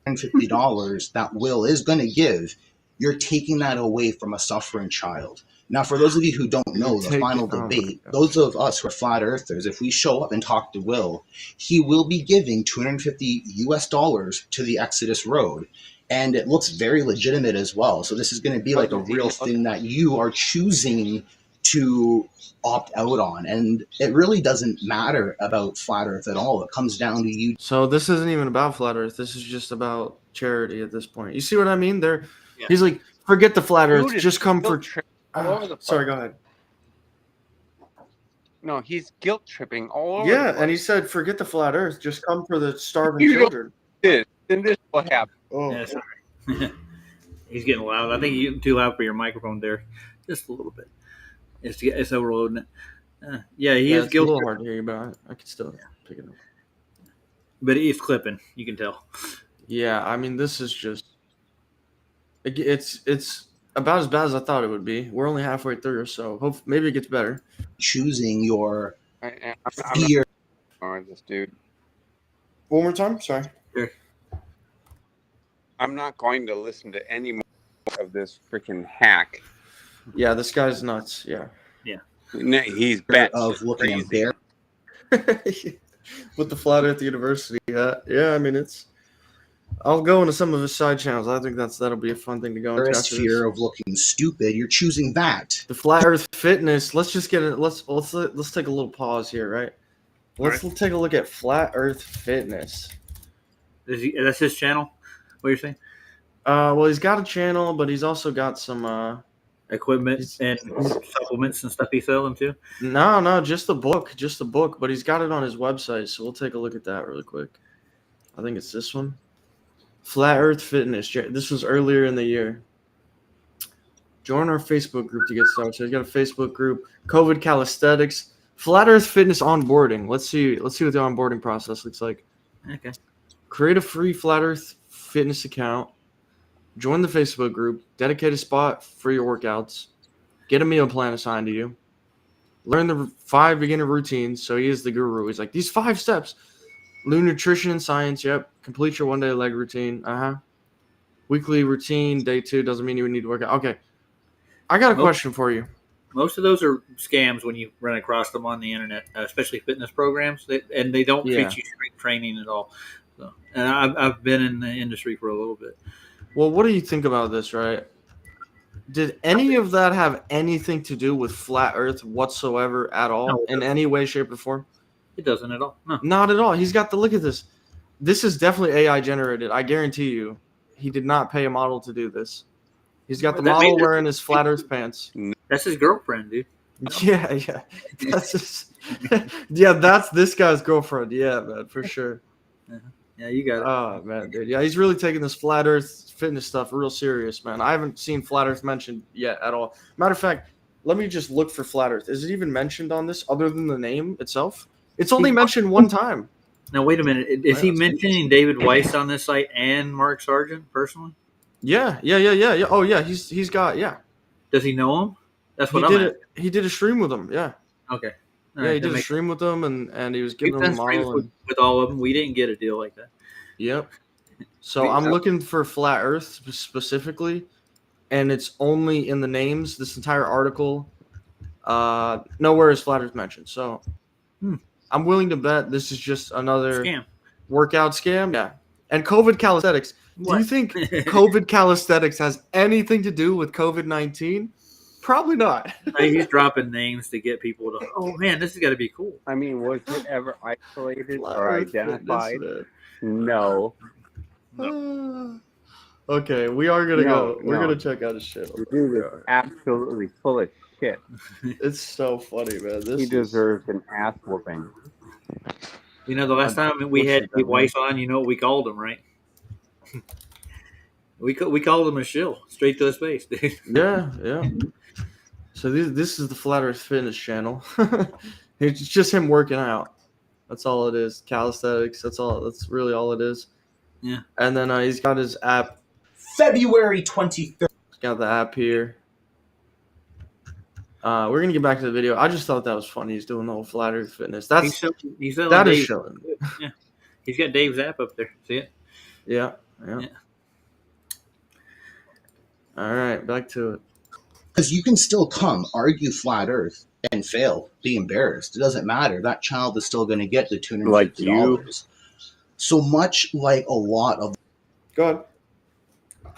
$50 that Will is going to give, you're taking that away from a suffering child. Now, for those of you who don't know the final debate, those of us who are flat earthers, if we show up and talk to Will, he will be giving $250 to the Exodus Road. And it looks very legitimate as well. So this is going to be like a real thing that you are choosing to opt out on. And it really doesn't matter about flat earth at all. It comes down to you.
So this isn't even about flat earth. This is just about charity at this point. You see what I mean? He's like, forget the flat earth. Just come for... sorry, go ahead.
No, he's guilt tripping all over.
Yeah, and he said, forget the flat earth. Just come for the starving children.
Then this is what happened.
Oh.
Yeah, sorry. He's getting loud. I think you're too loud for your microphone there. Just a little bit. It's overloading it. He is
it's
guilty.
a little hard to hear you, but I can still pick it up.
But he's clipping. You can tell.
Yeah, I mean, this is just... It's about as bad as I thought it would be. We're only halfway through, so maybe it gets better.
Choosing your
fear. Oh, this dude.
One more time? Sorry.
Sure.
I'm not going to listen to any more of this freaking hack.
Yeah, this guy's nuts. Yeah.
Yeah.
He's bent
of looking at bear.
With the Flat Earth University hat. Yeah, I mean, I'll go into some of his side channels. I think that'll be a fun thing to go into.
Fear of looking stupid. You're choosing that.
The Flat Earth Fitness. Let's just get it. Let's take a little pause here, right? Let's take a look at Flat Earth Fitness.
That's his channel? What you're saying?
Well, he's got a channel, but he's also got some
equipment and supplements and stuff he's selling too?
No, just the book. But he's got it on his website, so we'll take a look at that really quick. I think it's this one. Flat Earth Fitness. This was earlier in the year. Join our Facebook group to get started. So he's got a Facebook group. COVID calisthenics. Flat Earth Fitness onboarding. Let's see what the onboarding process looks like.
Okay.
Create a free Flat Earth Fitness account. Join the Facebook group. Dedicate a spot for your workouts. Get a meal plan assigned to you. Learn the 5 beginner routines. So he is the guru. He's like, these 5 steps. Learn nutrition and science. Yep. Complete your 1-day leg routine. Weekly routine. Day 2 doesn't mean you would need to work out. Okay. I got a question for you.
Most of those are scams when you run across them on the internet, especially fitness programs, and they don't treat you straight training at all. So, and I've been in the industry for a little bit.
Well, what do you think about this, right? Did any of that have anything to do with Flat Earth whatsoever at all, in any way, shape, or form?
It doesn't at all. No.
Not at all. He's got the look at this. This is definitely AI generated. I guarantee you. He did not pay a model to do this. He's got the model wearing his Flat Earth pants.
That's his girlfriend, dude.
Yeah. That's that's this guy's girlfriend. Yeah, man, for sure.
Yeah, you got it.
Oh, man, dude. Yeah, he's really taking this Flat Earth fitness stuff real serious, man. I haven't seen Flat Earth mentioned yet at all. Matter of fact, let me just look for Flat Earth. Is it even mentioned on this other than the name itself? It's only mentioned one time.
Now, wait a minute. Is he mentioning David Weiss on this site and Mark Sargent personally?
Yeah. Oh, yeah. He's got.
Does he know him? That's what I'm at.
He did a stream with him. Yeah.
Okay.
He did a stream with them, and he was giving them a model.
With all of them, we didn't get a deal like that.
Yep. So I'm looking for Flat Earth specifically, and it's only in the names. This entire article, nowhere is Flat Earth mentioned. So I'm willing to bet this is just another workout scam. Yeah. And COVID calisthenics. Do you think COVID calisthenics has anything to do with COVID-19? Probably not.
He's dropping names to get people to, oh, man, this has got to be cool.
I mean, was it ever isolated or identified? No.
Okay, we are going to go. We're going to check out his channel.
The dude is absolutely full of shit.
It's so funny, man.
He deserves an ass whooping.
You know, the last time we had Weiss on, you know what we called him, right? We called him a shill, straight to his face, dude.
Yeah. So this is the Flat Earth Fitness channel. It's just him working out. That's all it is. Calisthenics. That's all. That's really all it is.
Yeah.
And then he's got his app.
February 23rd.
He's got the app here. We're gonna get back to the video. I just thought that was funny. He's doing the whole Flat Earth Fitness. He's showing.
Yeah. He's got Dave's app up there. See it?
Yeah. All right, back to it.
Because you can still come, argue Flat Earth, and fail, be embarrassed. It doesn't matter. That child is still going to get the $250.
Like you.
So much like a lot of...
Go ahead.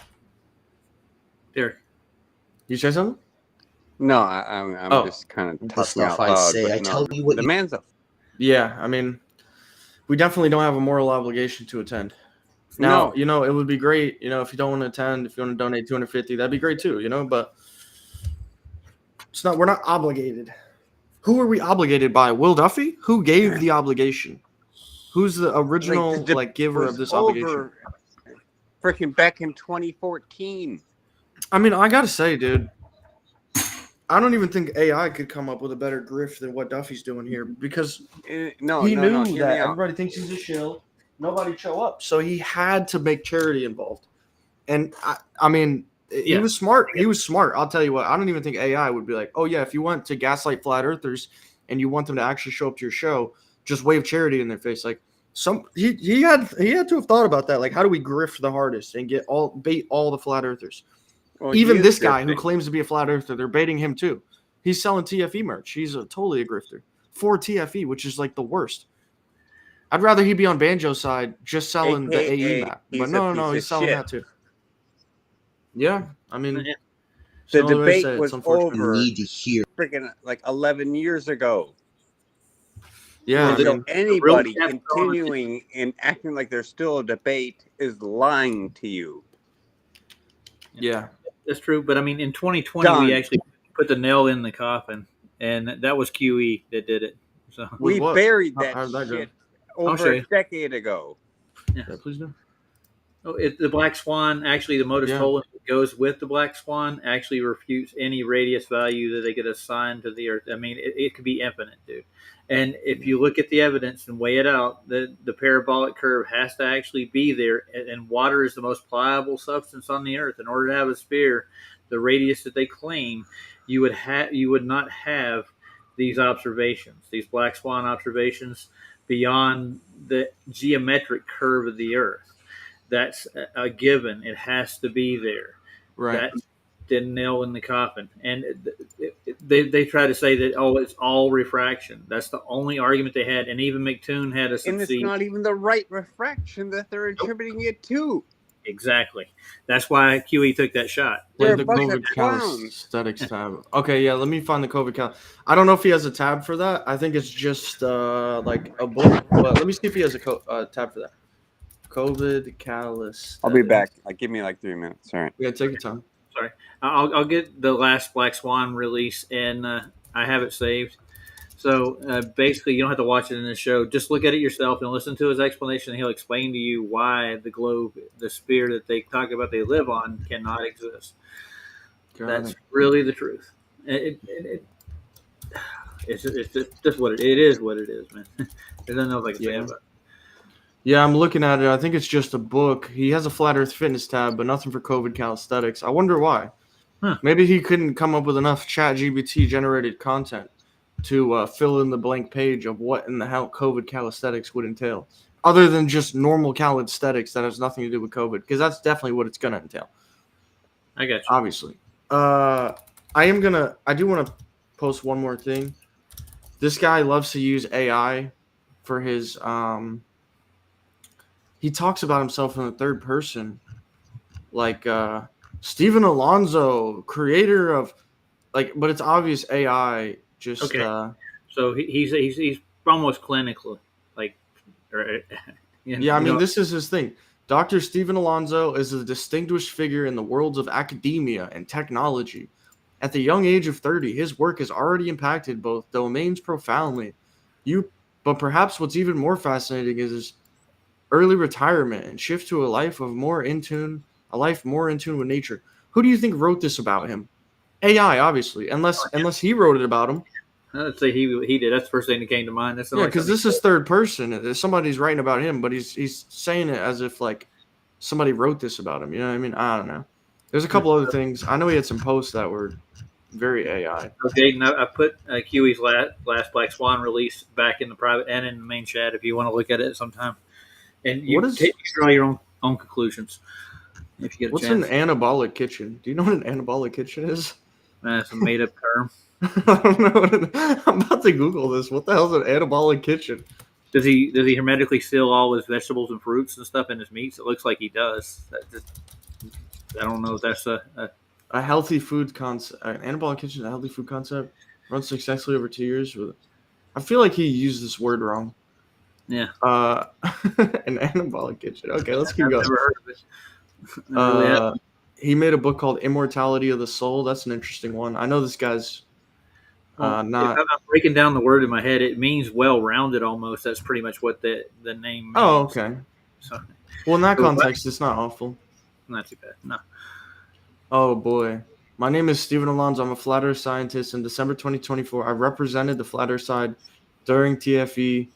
Derek.
You say something?
No, I'm just kind of talking
stuff
out
I
loud.
say. I tell you what
the
you...
man's a...
Yeah, I mean, we definitely don't have a moral obligation to attend. Now, you know, it would be great, you know, if you don't want to attend, if you want to donate $250, that'd be great too, you know, but it's not, we're not obligated. Who are we obligated by? Will Duffy? Who gave the obligation? Who's the original giver of this obligation?
Freaking back in 2014.
I mean, I gotta say, dude, I don't even think AI could come up with a better grift than what Duffy's doing here, because he knew that everybody thinks he's a shill. Nobody show up, so he had to make charity involved. And I mean, he was smart. He was smart. I'll tell you what. I don't even think AI would be like, oh yeah, if you want to gaslight flat earthers and you want them to actually show up to your show, just wave charity in their face. Like he had to have thought about that. Like, how do we grift the hardest and bait all the flat earthers? Well, even this guy who claims to be a flat earther, they're baiting him too. He's selling TFE merch. He's totally a grifter for TFE, which is like the worst. I'd rather he be on Banjo's side, just selling the AE map. But no, he's selling that too. Yeah, I mean,
the debate was over.
Need to hear
freaking like 11 years ago.
Yeah,
so anybody continuing and acting like there's still a debate is lying to you.
Yeah,
That's true. But I mean, in 2020,
Done.
we actually put the nail in the coffin, and that was QE that did it. So
We
what?
buried that
How'd that go?
shit
I'll
over
show
a
you.
decade ago.
Yeah.
Yeah, please do.
Oh, the Black Swan, actually, the modus
Yeah.
tollens that goes with the Black Swan actually refutes any radius value that they could assign to the Earth. I mean, it could be infinite, dude. And if you look at the evidence and weigh it out, the parabolic curve has to actually be there. And water is the most pliable substance on the Earth. In order to have a sphere, the radius that they claim, you would not have these observations, these Black Swan observations, beyond the geometric curve of the Earth. That's a given. It has to be there.
Right.
That's the nail in the coffin. And they try to say that, oh, it's all refraction. That's the only argument they had. And even McToon had to
And it's
succeed.
not even the right refraction that they're attributing it to.
Exactly. That's why QE took that shot.
They're
Play
a
the
bunch of
COVID
clowns.
calisthenics tab. Okay, yeah, let me find the COVID cal. I don't know if he has a tab for that. I think it's just like a book. But let me see if he has a tab for that. COVID calisthenics.
I'll be back. Give me like 3 minutes. All right.
Yeah, take your time.
Sorry. I'll get the last Black Swan release, and I have it saved. So basically, you don't have to watch it in the show. Just look at it yourself and listen to his explanation. And he'll explain to you why the globe, the sphere that they talk about they live on, cannot exist. That's really the truth. It's just what it is. What it is, man. There's nothing else I can say about it.
Yeah, I'm looking at it. I think it's just a book. He has a Flat Earth Fitness tab, but nothing for COVID calisthenics. I wonder why.
Huh.
Maybe he couldn't come up with enough ChatGPT generated content to fill in the blank page of what in the hell COVID calisthenics would entail, other than just normal calisthenics that has nothing to do with COVID, because that's definitely what it's going to entail.
I got you.
Obviously. I do want to post one more thing. This guy loves to use AI for his he talks about himself in the third person, like Stephen Alonso, creator of, like, but it's obvious AI. Just
okay. So he's almost clinical, like.
Yeah, I mean, this is his thing. Dr. Stephen Alonso is a distinguished figure in the worlds of academia and technology. At the young age of 30, his work has already impacted both domains profoundly. But perhaps what's even more fascinating is his early retirement and shift to a life more in tune with nature. Who do you think wrote this about him? AI, obviously, unless he wrote it about him.
I'd say he did. That's the first thing that came to mind. That's
because this is third person. Somebody's writing about him, but he's saying it as if like somebody wrote this about him. You know what I mean? I don't know. There's a couple other things. I know he had some posts that were very AI.
Okay, now I put QE's last Black Swan release back in the private and in the main chat if you want to look at it sometime. And you draw your own conclusions. If you get a
What's
chance.
an anabolic kitchen? Do you know what an anabolic kitchen is?
That's a made up term.
I don't know. I'm about to Google this. What the hell is an anabolic kitchen?
Does he hermetically seal all his vegetables and fruits and stuff in his meats? It looks like he does. I don't know if that's
a healthy food concept. An anabolic kitchen is a healthy food concept. Runs successfully over 2 years. I feel like he used this word wrong.
Yeah.
An anabolic kitchen. Okay, let's keep going.
I've never heard of it.
He made a book called Immortality of the Soul. That's an interesting one. I know this guy's not.
If I'm breaking down the word in my head, it means well-rounded almost. That's pretty much what the name means.
Oh, okay.
So,
well, in that context, it's not awful.
Not too bad. No.
Oh, boy. My name is Stephen Alonso. I'm a flat earth scientist. In December 2024, I represented the flat earth side during TFE.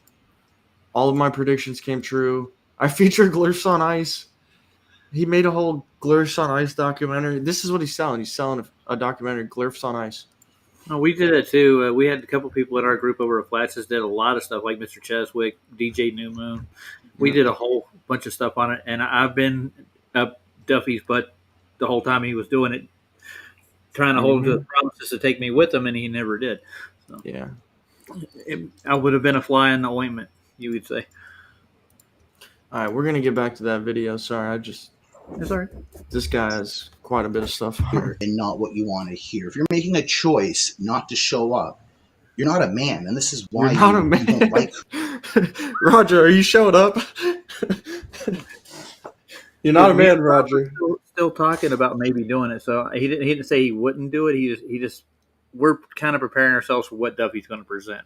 All of my predictions came true. I featured Glurfs on Ice. He made a whole Glurfs on Ice documentary. This is what he's selling. He's selling a documentary, Glurfs on Ice.
Oh, we did that too. We had a couple people in our group over at Flats that did a lot of stuff, like Mr. Cheswick, DJ New Moon. We did a whole bunch of stuff on it, and I've been up Duffy's butt the whole time he was doing it, trying to hold him to the promises to take me with him, and he never did. So,
yeah.
I would have been a fly in the ointment, you would say.
All right, we're going to get back to that video. Sorry,
That's all right.
This guy has quite a bit of stuff.
And not what you want to hear. If you're making a choice not to show up, you're not a man, and this is why
you're not a man.
You don't like.
Roger, are you showing up? You're not a man, Roger.
still talking about maybe doing it. So he didn't say he wouldn't do it. He just we're kind of preparing ourselves for what Duffy's going to present.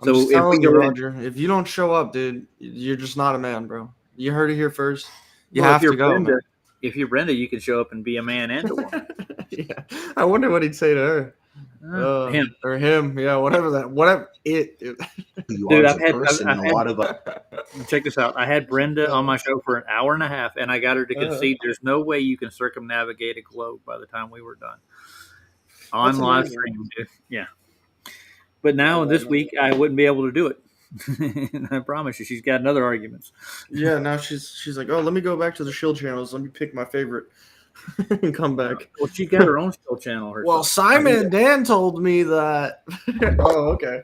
I'm
So
just
if we
telling you,
go in,
Roger, if you don't show up, dude, you're just not a man, bro. You heard it here first. You
well,
have to go,
Brenda,
man.
if you're Brenda, you can show up and be a man and a woman.
Yeah. I wonder what he'd say to her.
Him
Or him, yeah, whatever it.
You
Dude,
are as
I've
a
had
person, and a lot of us.
check this out. I had Brenda on my show for an hour and a half, and I got her to concede there's no way you can circumnavigate a globe by the time we were done on
That's
live
amazing.
stream, dude. Yeah, but now this week I wouldn't be able to do it. I promise you, she's got another arguments.
Yeah, now she's like, oh, let me go back to the Shield channels. Let me pick my favorite and come back.
Well, she got her own Shield channel herself.
Well, Simon and Dan told me that. Oh, okay.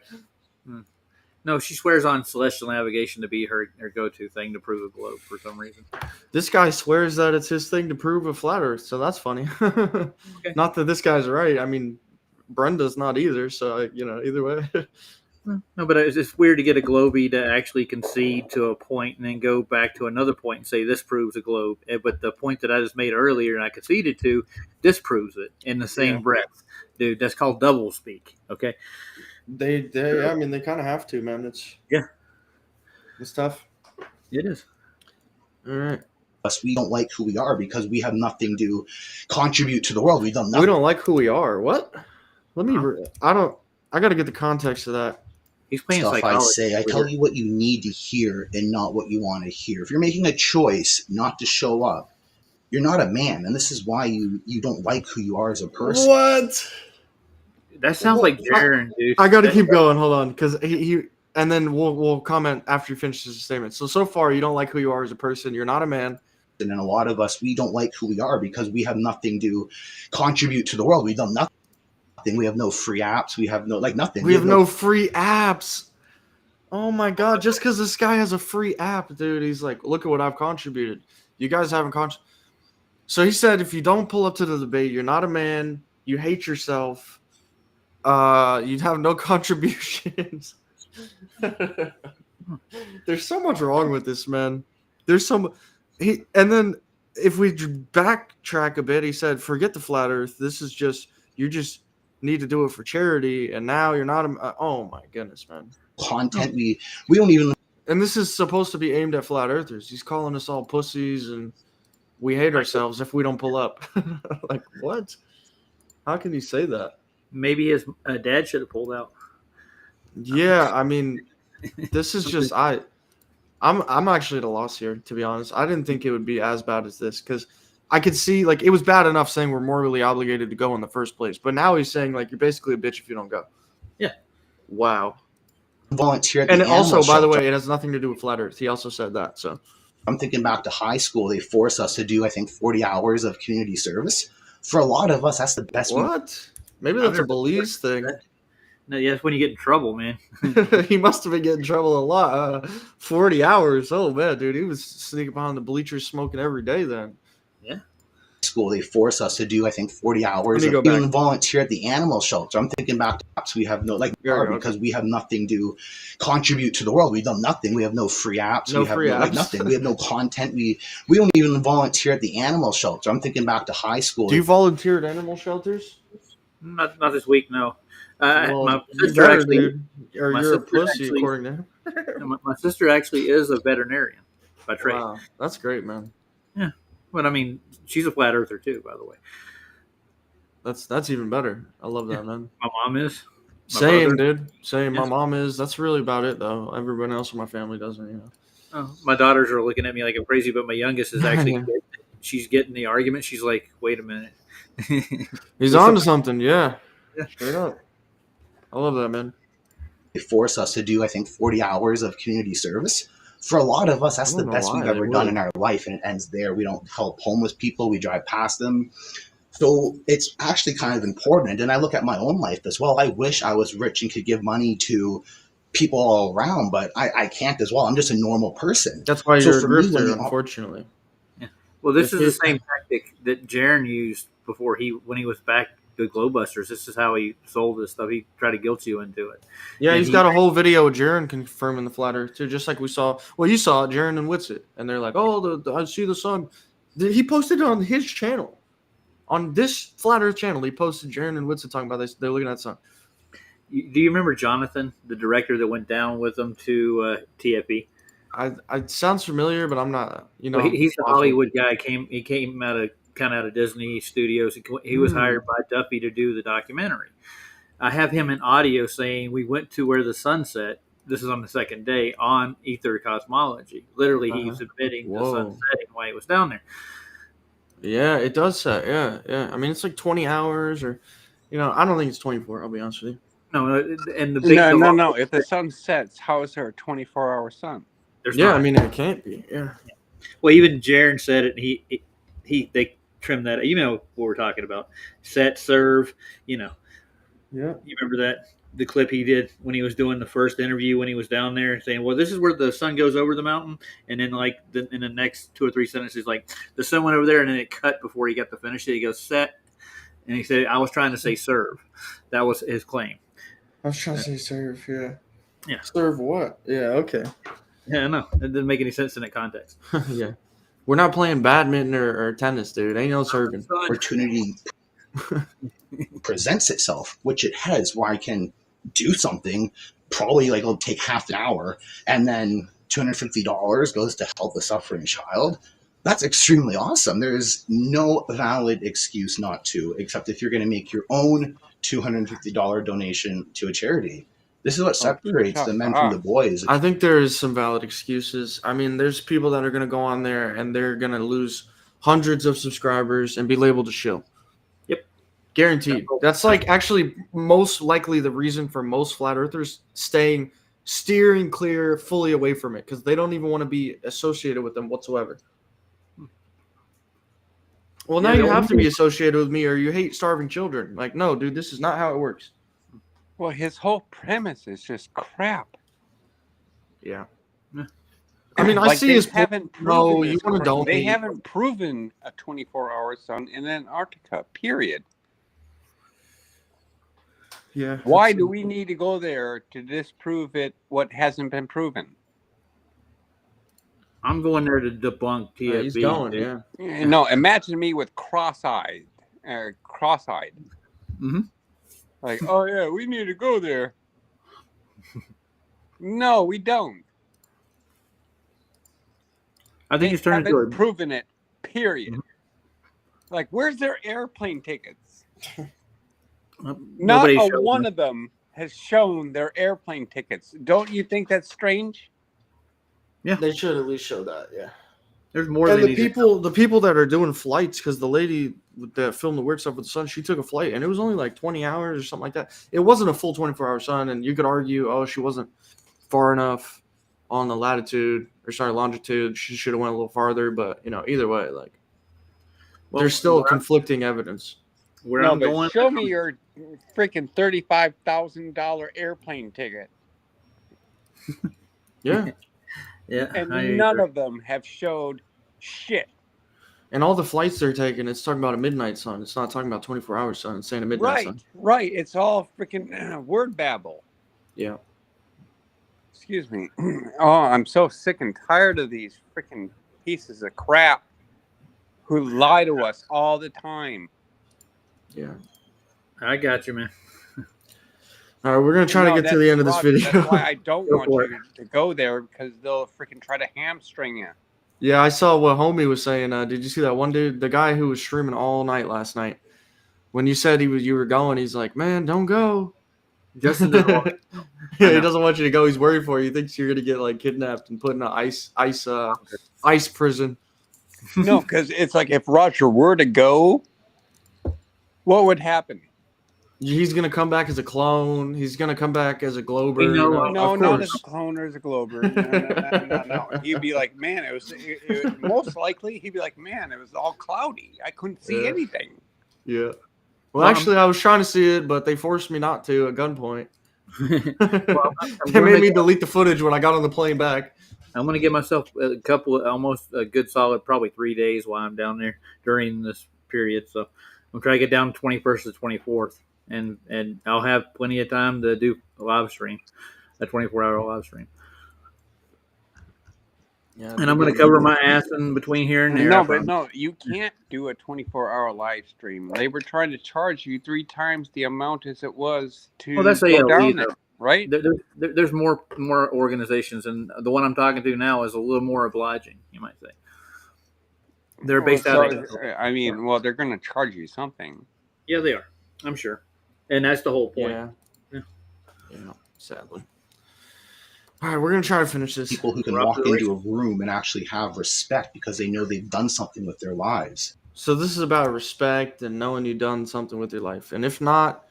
No, she swears on celestial navigation to be her go-to thing to prove a globe for some reason.
This guy swears that it's his thing to prove a flat Earth, so that's funny. Not that this guy's right. I mean, Brenda's not either, so either way.
No, but it's weird to get a globey to actually concede to a point and then go back to another point and say this proves a globe. But the point that I just made earlier and I conceded to disproves it in the same breath. Dude, that's called double speak. Okay.
They kind of have to, man. It's tough.
It is.
All right.
We don't like who we are because we have nothing to contribute to the world. We've done nothing.
We don't like who we are. What? I got to get the context of that.
He's playing
stuff
psychology.
I say. I tell you what you need to hear and not what you want to hear. If you're making a choice not to show up, you're not a man, and this is why you don't like who you are as a person.
What?
That sounds like Jaron, dude.
I got to keep going. Hold on, because he and then we'll comment after he finishes his statement. So far, you don't like who you are as a person. You're not a man.
And then a lot of us, we don't like who we are because we have nothing to contribute to the world. We've done nothing. We have no free apps. We have nothing.
We have no free apps. Oh my god! Just because this guy has a free app, dude, he's like, look at what I've contributed. You guys haven't contributed. So he said, if you don't pull up to the debate, you're not a man. You hate yourself. You'd have no contributions. There's so much wrong with this, man. And then if we backtrack a bit, he said, forget the flat Earth. This is you just need to do it for charity, and now you're not oh my goodness, man.
Content we don't even.
And this is supposed to be aimed at flat earthers. He's calling us all pussies, and we hate ourselves if we don't pull up. Like, what? How can you say that?
Maybe his dad should have pulled out.
Yeah, I mean, this is just I'm actually at a loss here, to be honest. I didn't think it would be as bad as this because I could see, like, it was bad enough saying we're morally obligated to go in the first place. But now he's saying, like, you're basically a bitch if you don't go.
Yeah.
Wow.
Volunteer at
and
the
also, by the
shelter.
way, it has nothing to do with flat Earth. He also said that. So
I'm thinking back to high school. They force us to do, I think, 40 hours of community service. For a lot of us, that's the best.
What? Maybe that's a Belize thing.
No, yeah, that's when you get in trouble, man.
He must have been getting in trouble a lot. 40 hours. Oh, man, dude. He was sneaking behind the bleachers smoking every day then.
Yeah.
School, they force us to do, I think, 40 hours of even volunteer at the animal shelter. I'm thinking back to apps we have no, because we have nothing to contribute to the world. We've done nothing. We have no free apps. We have nothing. We have no content. We don't even volunteer at the animal shelter. I'm thinking back to high school.
Do you volunteer at animal shelters?
Not this week, no.
Well,
my sister actually,
or you're a pussy, according to him.
My sister actually is a veterinarian by trade.
Wow, that's great, man.
Yeah, but I mean, she's a flat earther too, by the way.
That's even better. I love that, man.
My mom is.
Same, dude. Same. Yeah. My mom is. That's really about it, though. Everyone else in my family doesn't,
Oh, my daughters are looking at me like I'm crazy, but my youngest is actually. She's getting the argument. She's like, "Wait a minute."
He's on to something, yeah. Straight up. I love that, man.
They force us to do, I think, 40 hours of community service. For a lot of us, that's the best we've ever done in our life, and it ends there. We don't help homeless people. We drive past them. So it's actually kind of important. And I look at my own life as well. I wish I was rich and could give money to people all around, but I can't as well. I'm just a normal person.
That's why you're a grifter, unfortunately.
Yeah. Well, this is the same tactic that Jaron used before when he was back with Glowbusters. This is how he sold this stuff. He tried to guilt you into it.
Yeah, he's got a whole video of Jaron confirming the flat Earth too, just like we saw. Well, you saw it, Jaron and Witsit, and they're like, "Oh, I see the sun." He posted it on his channel. On this Flat Earth channel, he posted Jaron and Whitson talking about this. They're looking at the sun.
Do you remember Jonathan, the director that went down with them to TFE?
It sounds familiar, but I'm not.
Well, he's a Hollywood guy. He came out of Disney Studios. He was hired by Duffy to do the documentary. I have him in audio saying we went to where the sun set. This is on the second day on Ether Cosmology. Literally, he's admitting the sun setting while he was down there.
Yeah, it does set. Yeah. I mean, it's like 20 hours, or I don't think it's 24. I'll be honest with you.
No, and the
big no. If the sun sets, how is there a 24-hour sun?
I mean, it can't be. Yeah.
Well, even Jaron said it. They trimmed that. You know what we're talking about? Set, serve.
Yeah.
You remember that the clip he did when he was doing the first interview when he was down there, saying, "Well, this is where the sun goes over the mountain," and then in the next 2 or 3 sentences, like the sun went over there, and then it cut before he got to finish it. He goes set, and he said, "I was trying to say serve." That was his claim.
I was trying to say serve, yeah.
Yeah.
Serve what? Yeah, okay.
Yeah, no. It didn't make any sense in that context.
Yeah. We're not playing badminton or tennis, dude. Ain't no serving.
Opportunity presents itself, which it has, where I can do something, probably like it'll take half an hour, and then $250 goes to help a suffering child. That's extremely awesome. There's no valid excuse not to, except if you're going to make your own $250 donation to a charity. This is what separates the men from the boys.
I think there is some valid excuses. I mean, there's people that are going to go on there and they're going to lose hundreds of subscribers and be labeled a shill.
Yep.
Guaranteed. That's like actually most likely the reason for most flat earthers steering clear fully away from it, because they don't even want to be associated with them whatsoever. Well, now you have to be associated with me or you hate starving children. Like, no, dude, this is not how it works.
Well, his whole premise is just crap.
Yeah. I mean, I see his point. No, you want to donate.
They haven't proven a 24-hour sun in Antarctica, period.
Yeah.
Why do we need to go there to disprove it, what hasn't been proven?
I'm going there to debunk TFB.
He's going, yeah.
No, imagine me with cross-eyed.
Mm-hmm.
Like, oh yeah, we need to go there. No, we don't.
I think it's turned into a
proven it. Period. Mm-hmm. Like, where's their airplane tickets? Not a one of them has shown their airplane tickets. Don't you think that's strange?
Yeah, they should at least show that. Yeah.
There's more
and
than
the people that are doing flights, because the lady that filmed the weird stuff with the sun, she took a flight and it was only like 20 hours or something like that. It wasn't a full 24-hour sun, and you could argue, oh, she wasn't far enough on the longitude. She should have went a little farther, but either way, like, there's still conflicting evidence.
Show me your freaking $35,000 airplane ticket.
Yeah.
Yeah,
and none of them have showed shit.
And all the flights they're taking, it's talking about a midnight sun. It's not talking about 24-hour sun. It's saying a midnight sun.
Right. It's all freaking word babble.
Yeah.
Excuse me. Oh, I'm so sick and tired of these freaking pieces of crap who lie to us all the time.
Yeah.
I got you, man.
All right, we're going to try to get to the end of this video.
That's why I don't want you to go there, because they'll freaking try to hamstring you.
Yeah, I saw what homie was saying. Did you see that one dude, the guy who was streaming all night last night? When you said you were going, he's like, man, don't go.
Justin doesn't want
yeah, he doesn't want you to go. He's worried for you. He thinks you're going to get like kidnapped and put in an ice prison.
No, because it's like if Roger were to go, what would happen?
He's going to come back as a clone. He's going to come back as a glober.
No, not as a clone or as a glober. No. He'd be like, man, it was most likely, he'd be like, man, it was all cloudy. I couldn't see anything.
Yeah. Well, actually, I was trying to see it, but they forced me not to at gunpoint. They made me delete the footage when I got on the plane back.
I'm going to give myself almost a good solid, probably 3 days while I'm down there during this period. So I'm trying to get down 21st to 24th. And I'll have plenty of time to do a live stream, a 24-hour live stream.
Yeah,
And I'm going to cover my ass in between here and there.
No, but no, you can't do a 24-hour live stream. They were trying to charge you 3 times the amount as it was to
Well, that's
go
ALE,
down
though.
there, right?
There's more organizations, and the one I'm talking to now is a little more obliging, you might say. They're based out of.
I mean, well, they're going to charge you something.
Yeah, they are. I'm sure, and that's the whole point.
Yeah. Sadly. All right, we're gonna try to finish this.
People who can walk into a room and actually have respect because they know they've done something with their lives.
So this is about respect and knowing you've done something with your life, and if not,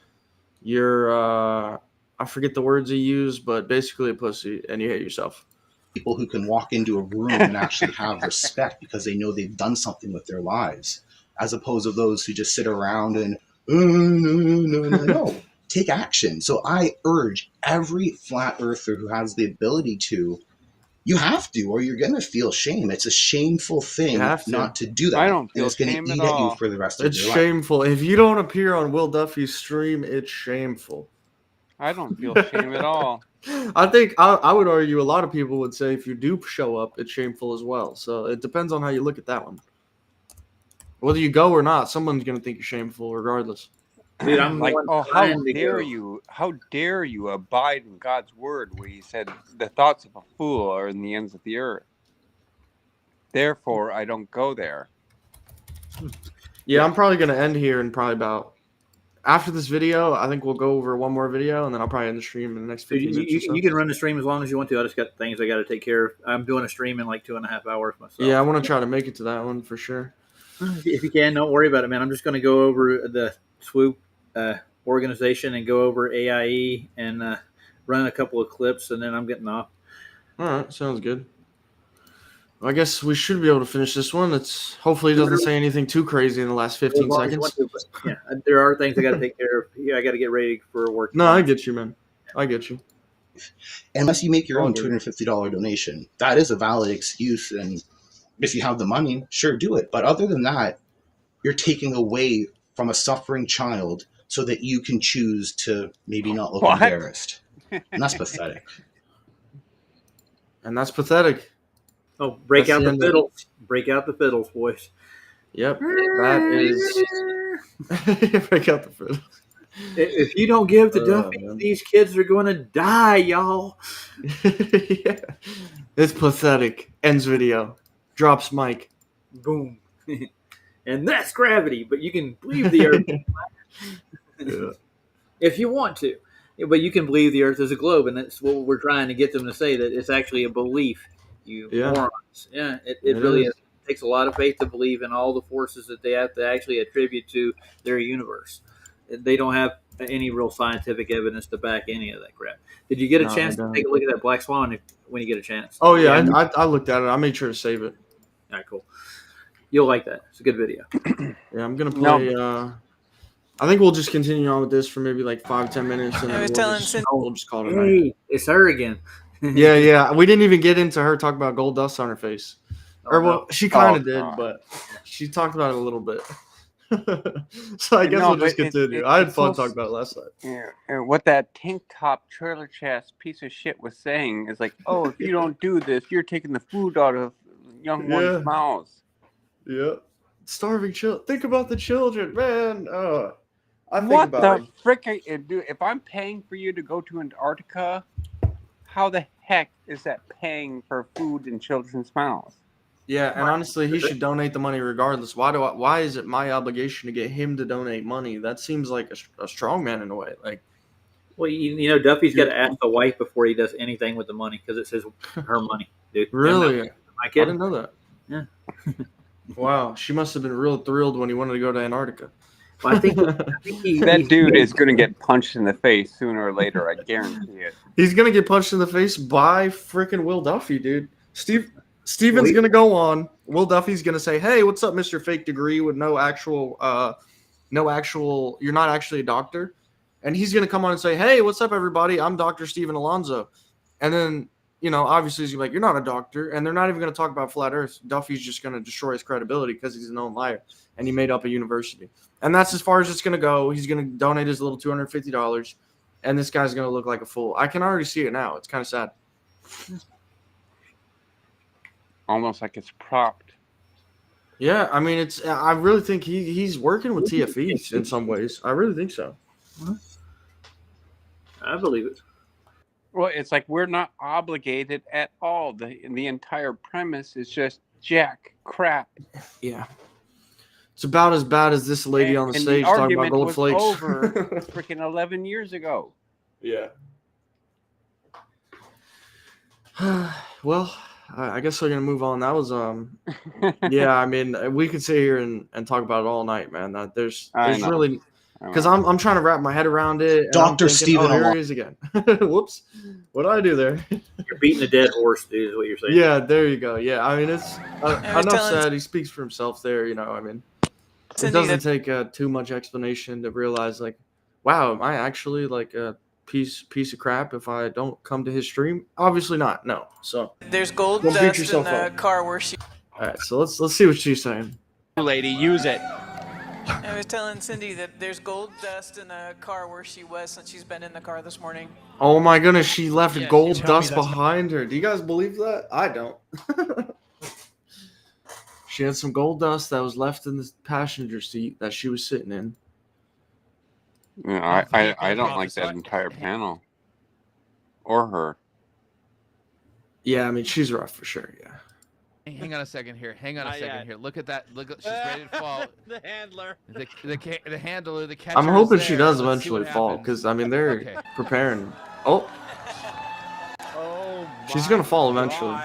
you're I forget the words he used, but basically a pussy, and you hate yourself.
People who can walk into a room and actually have respect because they know they've done something with their lives, as opposed to those who just sit around and no. Take action. So I urge every flat earther who has the ability to, you have to, or you're going to feel shame. It's a shameful thing not to do that.
I don't feel
it's going
shame
to
at
eat at
all.
you for the rest of
It's
your life.
shameful. If you don't appear on Will Duffy's stream, it's shameful.
I don't feel shame at all.
I think I would argue a lot of people would say if you do show up, it's shameful as well. So it depends on how you look at that one. Whether you go or not, someone's going to think you're shameful regardless.
Dude, I'm
like,
the one
oh, how
trying to
dare
go.
you? How dare you abide in God's word where he said, the thoughts of a fool are in the ends of the earth. Therefore, I don't go there.
Yeah, I'm probably going to end here in probably about, after this video, I think we'll go over one more video, and then I'll probably end the stream in the next 15 minutes or so.
You can run the stream as long as you want to. I just got things I got to take care of. I'm doing a stream in like 2.5 hours myself.
Yeah, I want to try to make it to that one for sure.
If you can, don't worry about it, man. I'm just going to go over the swoop organization and go over AIE and run a couple of clips, and then I'm getting off.
All right, sounds good. Well, I guess we should be able to finish this one. It's hopefully it doesn't say anything too crazy in the last 15 seconds.
Yeah, there are things I got to take care of. Yeah, I got to get ready for work.
No, I get you, man. I get you.
Unless you make your own $250 donation, that is a valid excuse. And if you have the money, sure, do it. But other than that, you're taking away from a suffering child so that you can choose to maybe not look embarrassed. And that's pathetic.
And that's pathetic.
Oh, break out the fiddles. Break out the fiddles, boys.
Yep. That is... break out the fiddles.
If you don't give to Duffy, these kids are going to die, y'all.
Yeah. It's pathetic. Ends video. Drops mic.
Boom. And that's gravity, but you can believe the earth if you want to. But you can believe the earth is a globe, and that's what we're trying to get them to say, that it's actually a belief, you morons. Yeah, it really is. It takes a lot of faith to believe in all the forces that they have to actually attribute to their universe. They don't have any real scientific evidence to back any of that crap. Did you get a chance to take a look at that black swan when you get a chance?
Oh, yeah. I looked at it. I made sure to save it.
All right, cool. You'll like that. It's a good video.
Yeah, I'm going to play... I think we'll just continue on with this for maybe like 5-10 minutes, and then we'll just call it a night.
Hey, it's her again.
Yeah. We didn't even get into her talking about gold dust on her face. She kind of did, but she talked about it a little bit. So I guess we'll just continue. I had fun talking about it last night.
Yeah, and what that tank top trailer chest piece of shit was saying is like, oh, if you don't do this, you're taking the food out of young one's mouths.
Yeah. Starving children. Think about the children, man. I think
what
about
the frick, dude? If I'm paying for you to go to Antarctica, how the heck is that paying for food in children's mouths?
Yeah, and honestly, he should donate the money regardless. Why is it my obligation to get him to donate money? That seems like a strong man in a way. Like,
well, you know, Duffy's got to ask the wife before he does anything with the money because it says her money, dude.
Really?
I
didn't know that.
Yeah.
Wow, she must have been real thrilled when he wanted to go to Antarctica.
Well, I think
that dude is going to get punched in the face sooner or later. I guarantee it.
He's going to get punched in the face by freaking Will Duffy, dude. Steven's going to go on. Will Duffy's going to say, hey, what's up, Mr. Fake Degree with no actual, you're not actually a doctor. And he's going to come on and say, hey, what's up, everybody? I'm Dr. Steven Alonzo. And then, you know, obviously he's like, you're not a doctor. And they're not even going to talk about flat earth. Duffy's just going to destroy his credibility because he's a known liar. And he made up a university. And that's as far as it's going to go. He's going to donate his little $250. And this guy's going to look like a fool. I can already see it now. It's kind of sad.
almost like it's propped.
Yeah, I mean, it's. I really think he's working with TFEs in some ways. I really think so.
I believe it.
Well, it's like we're not obligated at all. The entire premise is just jack crap.
Yeah. It's about as bad as this lady on the stage talking about gold
was
flakes.
over freaking 11 years ago.
Yeah. Well, I guess we're gonna move on. That was yeah. I mean, we could sit here and talk about it all night, man. There's really because I'm trying to wrap my head around it.
Dr. Stephen
here he is again. Whoops, what did I do there?
You're beating a dead horse, dude. Is what you're saying?
Yeah, there you go. Yeah, I mean, it's enough said. He speaks for himself there. You know, I mean, it doesn't take too much explanation to realize, like, wow, am I actually like a piece of crap if I don't come to his stream? Obviously not. No. So
there's gold
don't beat
dust in
yourself
the
up.
car where she.
All right, so let's see what she's saying.
Lady, use it.
I was telling Cindy that there's gold dust in the car where she was since she's been in the car this morning.
Oh my goodness, she left
Yeah,
gold
she told me
dust
that's
behind her. Do you guys believe that? I don't. She had some gold dust that was left in the passenger seat that she was sitting in.
Yeah, I don't like that entire panel. Or her.
Yeah, I mean, she's rough for sure, yeah.
Hang on a second here. Look at that. Look, she's ready to fall.
The handler.
The handler, the catcher.
I'm hoping
is
she
there.
does
Let's see
eventually
what
fall,
happens.
because, I mean, they're
Okay.
preparing. Oh,
Oh
she's going to fall eventually.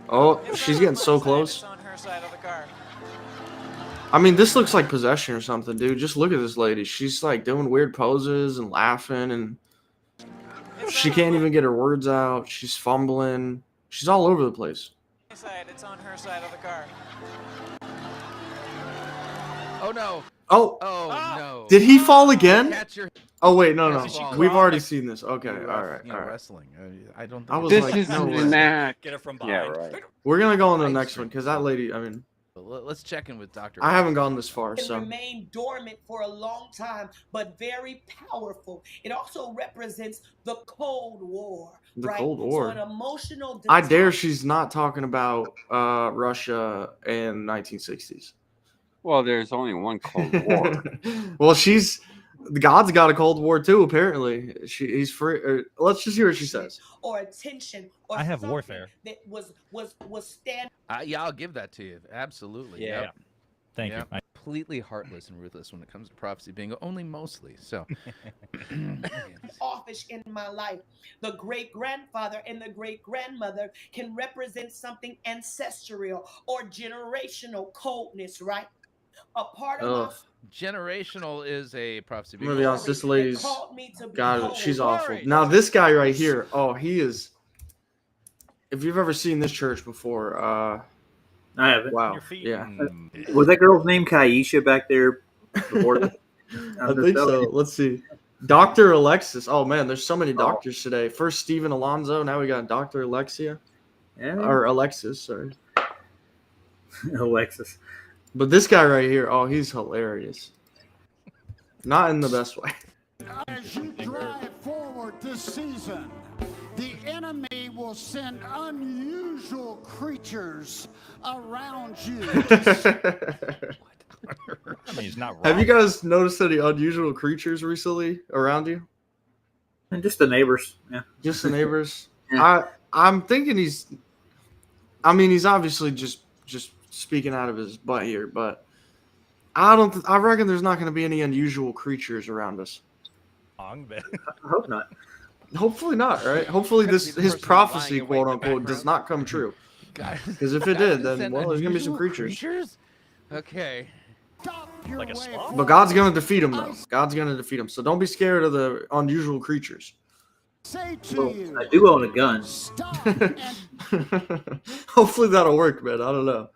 Oh, she's getting so close.
On her side of the car.
I mean, this looks like possession or something, dude. Just look at this lady. She's, like, doing weird poses and laughing, and she can't even get her words out. She's fumbling. She's all over the place.
It's on her side of the car.
Oh no.
Oh.
Oh no.
Did he fall again?
Catcher.
Oh, wait, no.
Yes, she
We've
crawled.
already seen this. Okay, all right.
Wrestling. I don't.
I was
This
like,
is
no way.
not.
Get her from
Yeah,
behind.
right.
We're going to go on to the next one, because that lady, I mean,
Let's check in with Dr.
I haven't gone this far,
Can
so.
remain dormant for a long time, but very powerful. It also represents the Cold War.
The
right?
Cold War.
So an emotional.
I dare she's not talking about Russia in 1960s.
Well, there's only one Cold War.
Well, God's got a Cold War too. Apparently, he's free. Let's just hear what she says.
Or attention. Or
I have
something
warfare.
that was stand.
Yeah, I'll give that to you. Absolutely.
Yeah.
Yep.
Thank you.
Yep. Completely heartless and ruthless when it comes to prophecy bingo. Only mostly. So.
Office in my life. The great grandfather and the great grandmother can represent something ancestral or generational coldness, right? A part of my
Generational is a prophecy
I'm
bingo.
gonna be honest. This lady's
called me to be
got it.
cold.
She's awful. Now this guy right here. Oh, he is. If you've ever seen this church before,
I haven't.
wow, yeah.
Was that girl's name Kaisha back there before?
I think so. Let's see. Dr. Alexis. Oh man, there's so many doctors today. First Stephen Alonzo. Now we got Dr. Alexia.
Yeah.
Or Alexis, sorry.
Alexis.
But this guy right here, oh, he's hilarious. Not in the best way.
As you drive forward this season, the enemy will send unusual creatures around you.
I mean, he's not wrong.
Have you guys noticed any unusual creatures recently around you?
And just the neighbors. Yeah.
Just the neighbors.
Yeah.
I'm thinking he's obviously just speaking out of his butt here, but I reckon there's not going to be any unusual creatures around us.
Wrong, but
I hope not.
Hopefully not, right? Hopefully his prophecy, quote unquote, does not come true. Because if it did, then well, there's going to be some creatures.
Okay.
like a swamp.
But God's going to defeat him, though. God's going to defeat him. So don't be scared of the unusual creatures.
Say to you,
I do own a gun.
Hopefully that'll work, man. I don't know.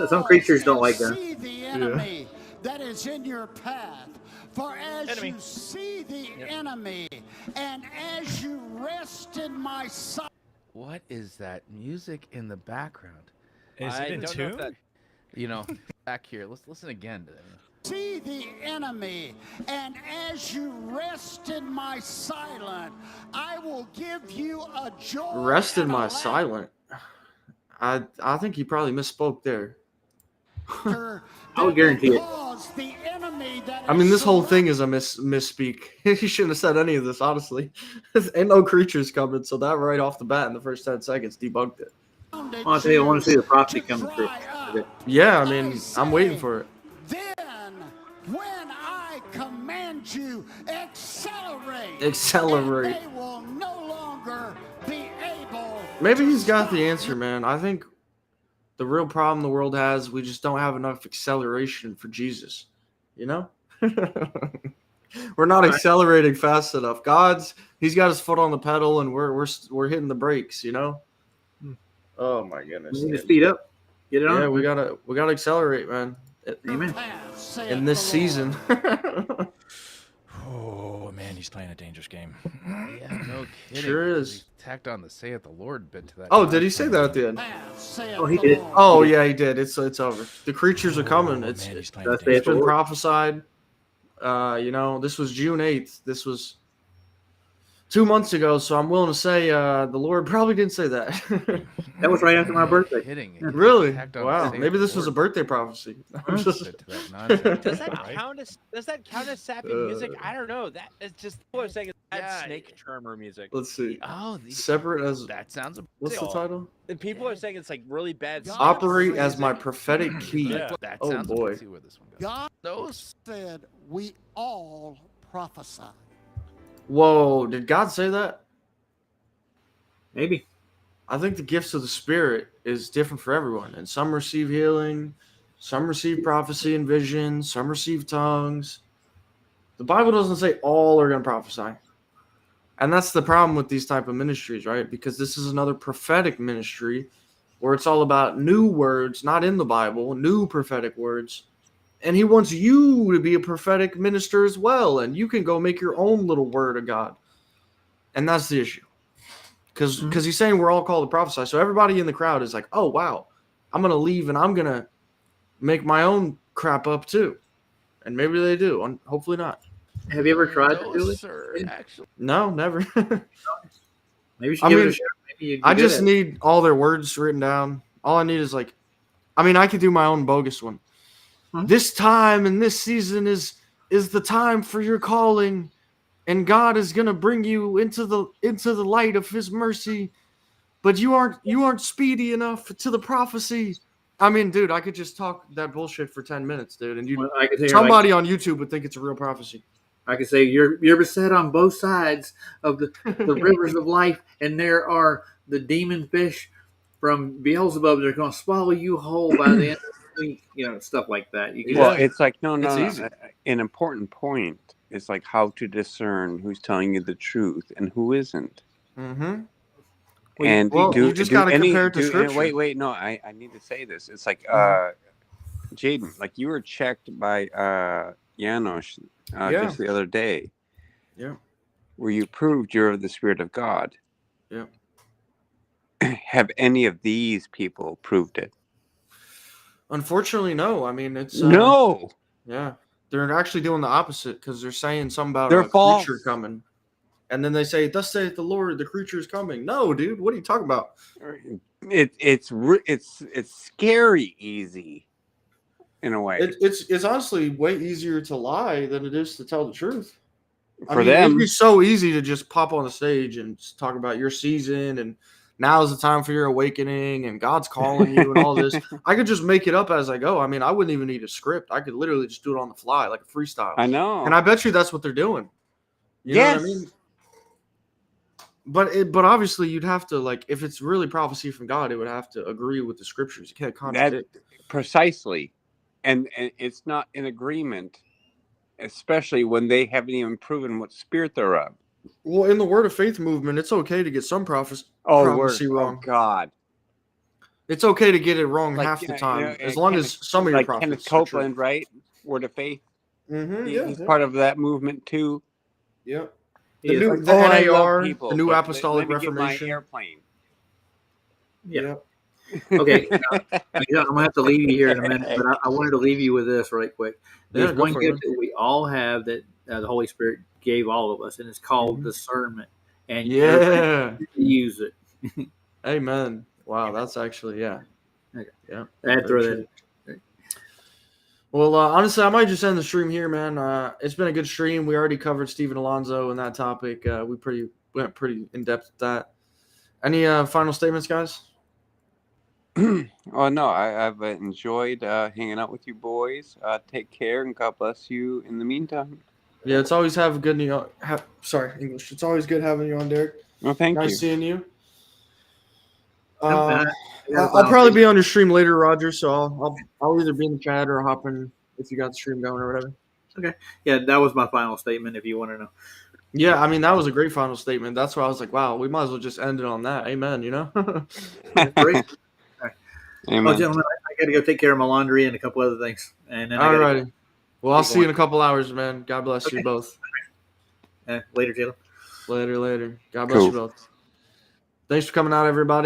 Some creatures don't like guns.
see the enemy that is in your path. For as you see the enemy, and as you rest in my sight.
What is that music in the background?
Is it in tune?
Back here. Let's listen again to that.
See the enemy, and as you rest in my silence, I will give you a joy.
Rest in
and a
my
laugh.
silent. I think he probably misspoke there.
I
would guarantee it.
I mean, this whole thing is a misspeak. He shouldn't have said any of this, honestly. Ain't no creatures coming, so that right off the bat in the first 10 seconds debunked it.
Well, I'll tell you, I want to see the prophecy coming through. Okay.
Yeah, I mean, I'm waiting for it.
Then, when I command you, accelerate.
Accelerate.
And they will no longer be able.
Maybe he's got the answer, man. I think the real problem the world has, we just don't have enough acceleration for Jesus. You know? We're not accelerating fast enough. He's got his foot on the pedal, and we're hitting the brakes, you know? Oh my goodness.
We need to speed up. Get it on.
Yeah, we gotta accelerate, man.
Amen.
In this season.
Oh man, he's playing a dangerous game.
Yeah, no kidding.
Sure is.
He tacked on the "saith the Lord" bit to that.
Oh, did he say that at the end?
Oh, he did.
Oh yeah, he did. It's over. The creatures are coming. It's been prophesied. You know, this was June 8th. This was 2 months ago, so I'm willing to say the Lord probably didn't say that.
That was right after my birthday.
Kidding.
Really?
Tacked on
Wow.
the
Maybe this was a
Lord.
birthday prophecy. I'm just-
Bit to that nonsense.
Does that count as sapping music? I don't know. That is just what I'm saying. It's snake charmer music.
Let's see.
Oh,
Separate as
that sounds.
What's the title?
And people are saying it's like really bad. snake
Operate
charmer
as my
music.
prophetic key.
That
Oh
sounds.
boy.
Let's see where this one goes.
God
Those.
said we all prophesy.
Whoa, did God say that?
Maybe.
I think the gifts of the Spirit is different for everyone. And some receive healing, some receive prophecy and vision, some receive tongues. The Bible doesn't say all are going to prophesy. And that's the problem with these type of ministries, right? Because this is another prophetic ministry where it's all about new words, not in the Bible, new prophetic words. And he wants you to be a prophetic minister as well. And you can go make your own little word of God. And that's the issue. Because he's saying we're all called to prophesy. So everybody in the crowd is like, oh, wow, I'm going to leave and I'm going to make my own crap up too. And maybe they do. And hopefully not.
Have you ever tried to do it?
Actually.
No, never.
Maybe you should give it a shot. Maybe you'd be
I
good
just
at it.
need all their words written down. All I need is I could do my own bogus one. This time and this season is the time for your calling. And God is gonna bring you into the light of His mercy, but you aren't speedy enough to the prophecy. I mean, dude, I could just talk that bullshit for 10 minutes, dude, and somebody on YouTube would think it's a real prophecy.
I could say you're beset on both sides of the rivers of life, and there are the demon fish from Beelzebub that are going to swallow you whole by the end of the week. You know, stuff like that. You can
Well, it's like no.
It's easy.
An important point is like how to discern who's telling you the truth and who isn't.
Mm-hmm.
And
you just got to compare it to Scripture.
Wait, no, I need to say this. It's like Jaden, like you were checked by Janos just the other day.
Yeah.
Where you proved you're of the Spirit of God.
Yeah.
Have any of these people proved it?
Unfortunately, no. I mean, it's
no.
Yeah, they're actually doing the opposite because they're saying something about
They're
a
false.
creature coming, and then they say, "Thus saith the Lord, the creature is coming." No, dude, what are you talking about?
It's scary easy, in a way.
It's honestly way easier to lie than it is to tell the truth.
For them,
it'd be so easy to just pop on the stage and just talk about your season and now is the time for your awakening and God's calling you and all this. I could just make it up as I go. I mean, I wouldn't even need a script. I could literally just do it on the fly, like a freestyle.
I know.
And I bet you that's what they're doing. You know what I mean? But obviously you'd have to, like, if it's really prophecy from God, it would have to agree with the scriptures. You can't contradict.
Precisely. And it's not in agreement, especially when they haven't even proven what spirit they're of.
Well, in the Word of Faith movement, it's okay to get some prophecy wrong.
Oh, God.
It's okay to get it wrong
Like,
half the time,
you know,
as long as some of your
like
prophets
Kenneth
are true.
Copeland, right? Word of Faith.
Mm-hmm,
He's part of that movement too.
Yep.
The new
NAR,
people,
the New
but
Apostolic
let me get my
Reformation.
airplane.
Yeah. Okay. I'm gonna have to leave you here in a minute, but I wanted to leave you with this right quick. There's
go
one
for it,
gift that we all have that the Holy Spirit gave all of us, and it's called discernment. And
Yeah.
use it.
Amen. Wow, that's actually yeah.
Okay.
Yeah.
I had to throw that in.
Well, honestly, I might just end the stream here, man. It's been a good stream. We already covered Steven Alonso and that topic. We went pretty in depth with that. Any final statements, guys?
Oh no, I've enjoyed hanging out with you boys. Take care and God bless you in the meantime.
Yeah, it's always English. It's always good having you on, Derek.
Well, thank
nice
you.
seeing you.
I
I'll probably be on your stream later, Roger. So I'll either be in the chat or hop in if you got the stream going or whatever.
Okay. Yeah, that was my final statement. If you want to know.
Yeah, I mean that was a great final statement. That's why I was like, wow, we might as well just end it on that. Amen. You know.
Great. All right.
Amen.
Well, gentlemen, I got to go take care of my laundry and a couple other things, and then
All righty. Well, I'll see you in a couple hours, man. God bless you both.
Later, Jalen.
Later. God bless you both. Thanks for coming out, everybody.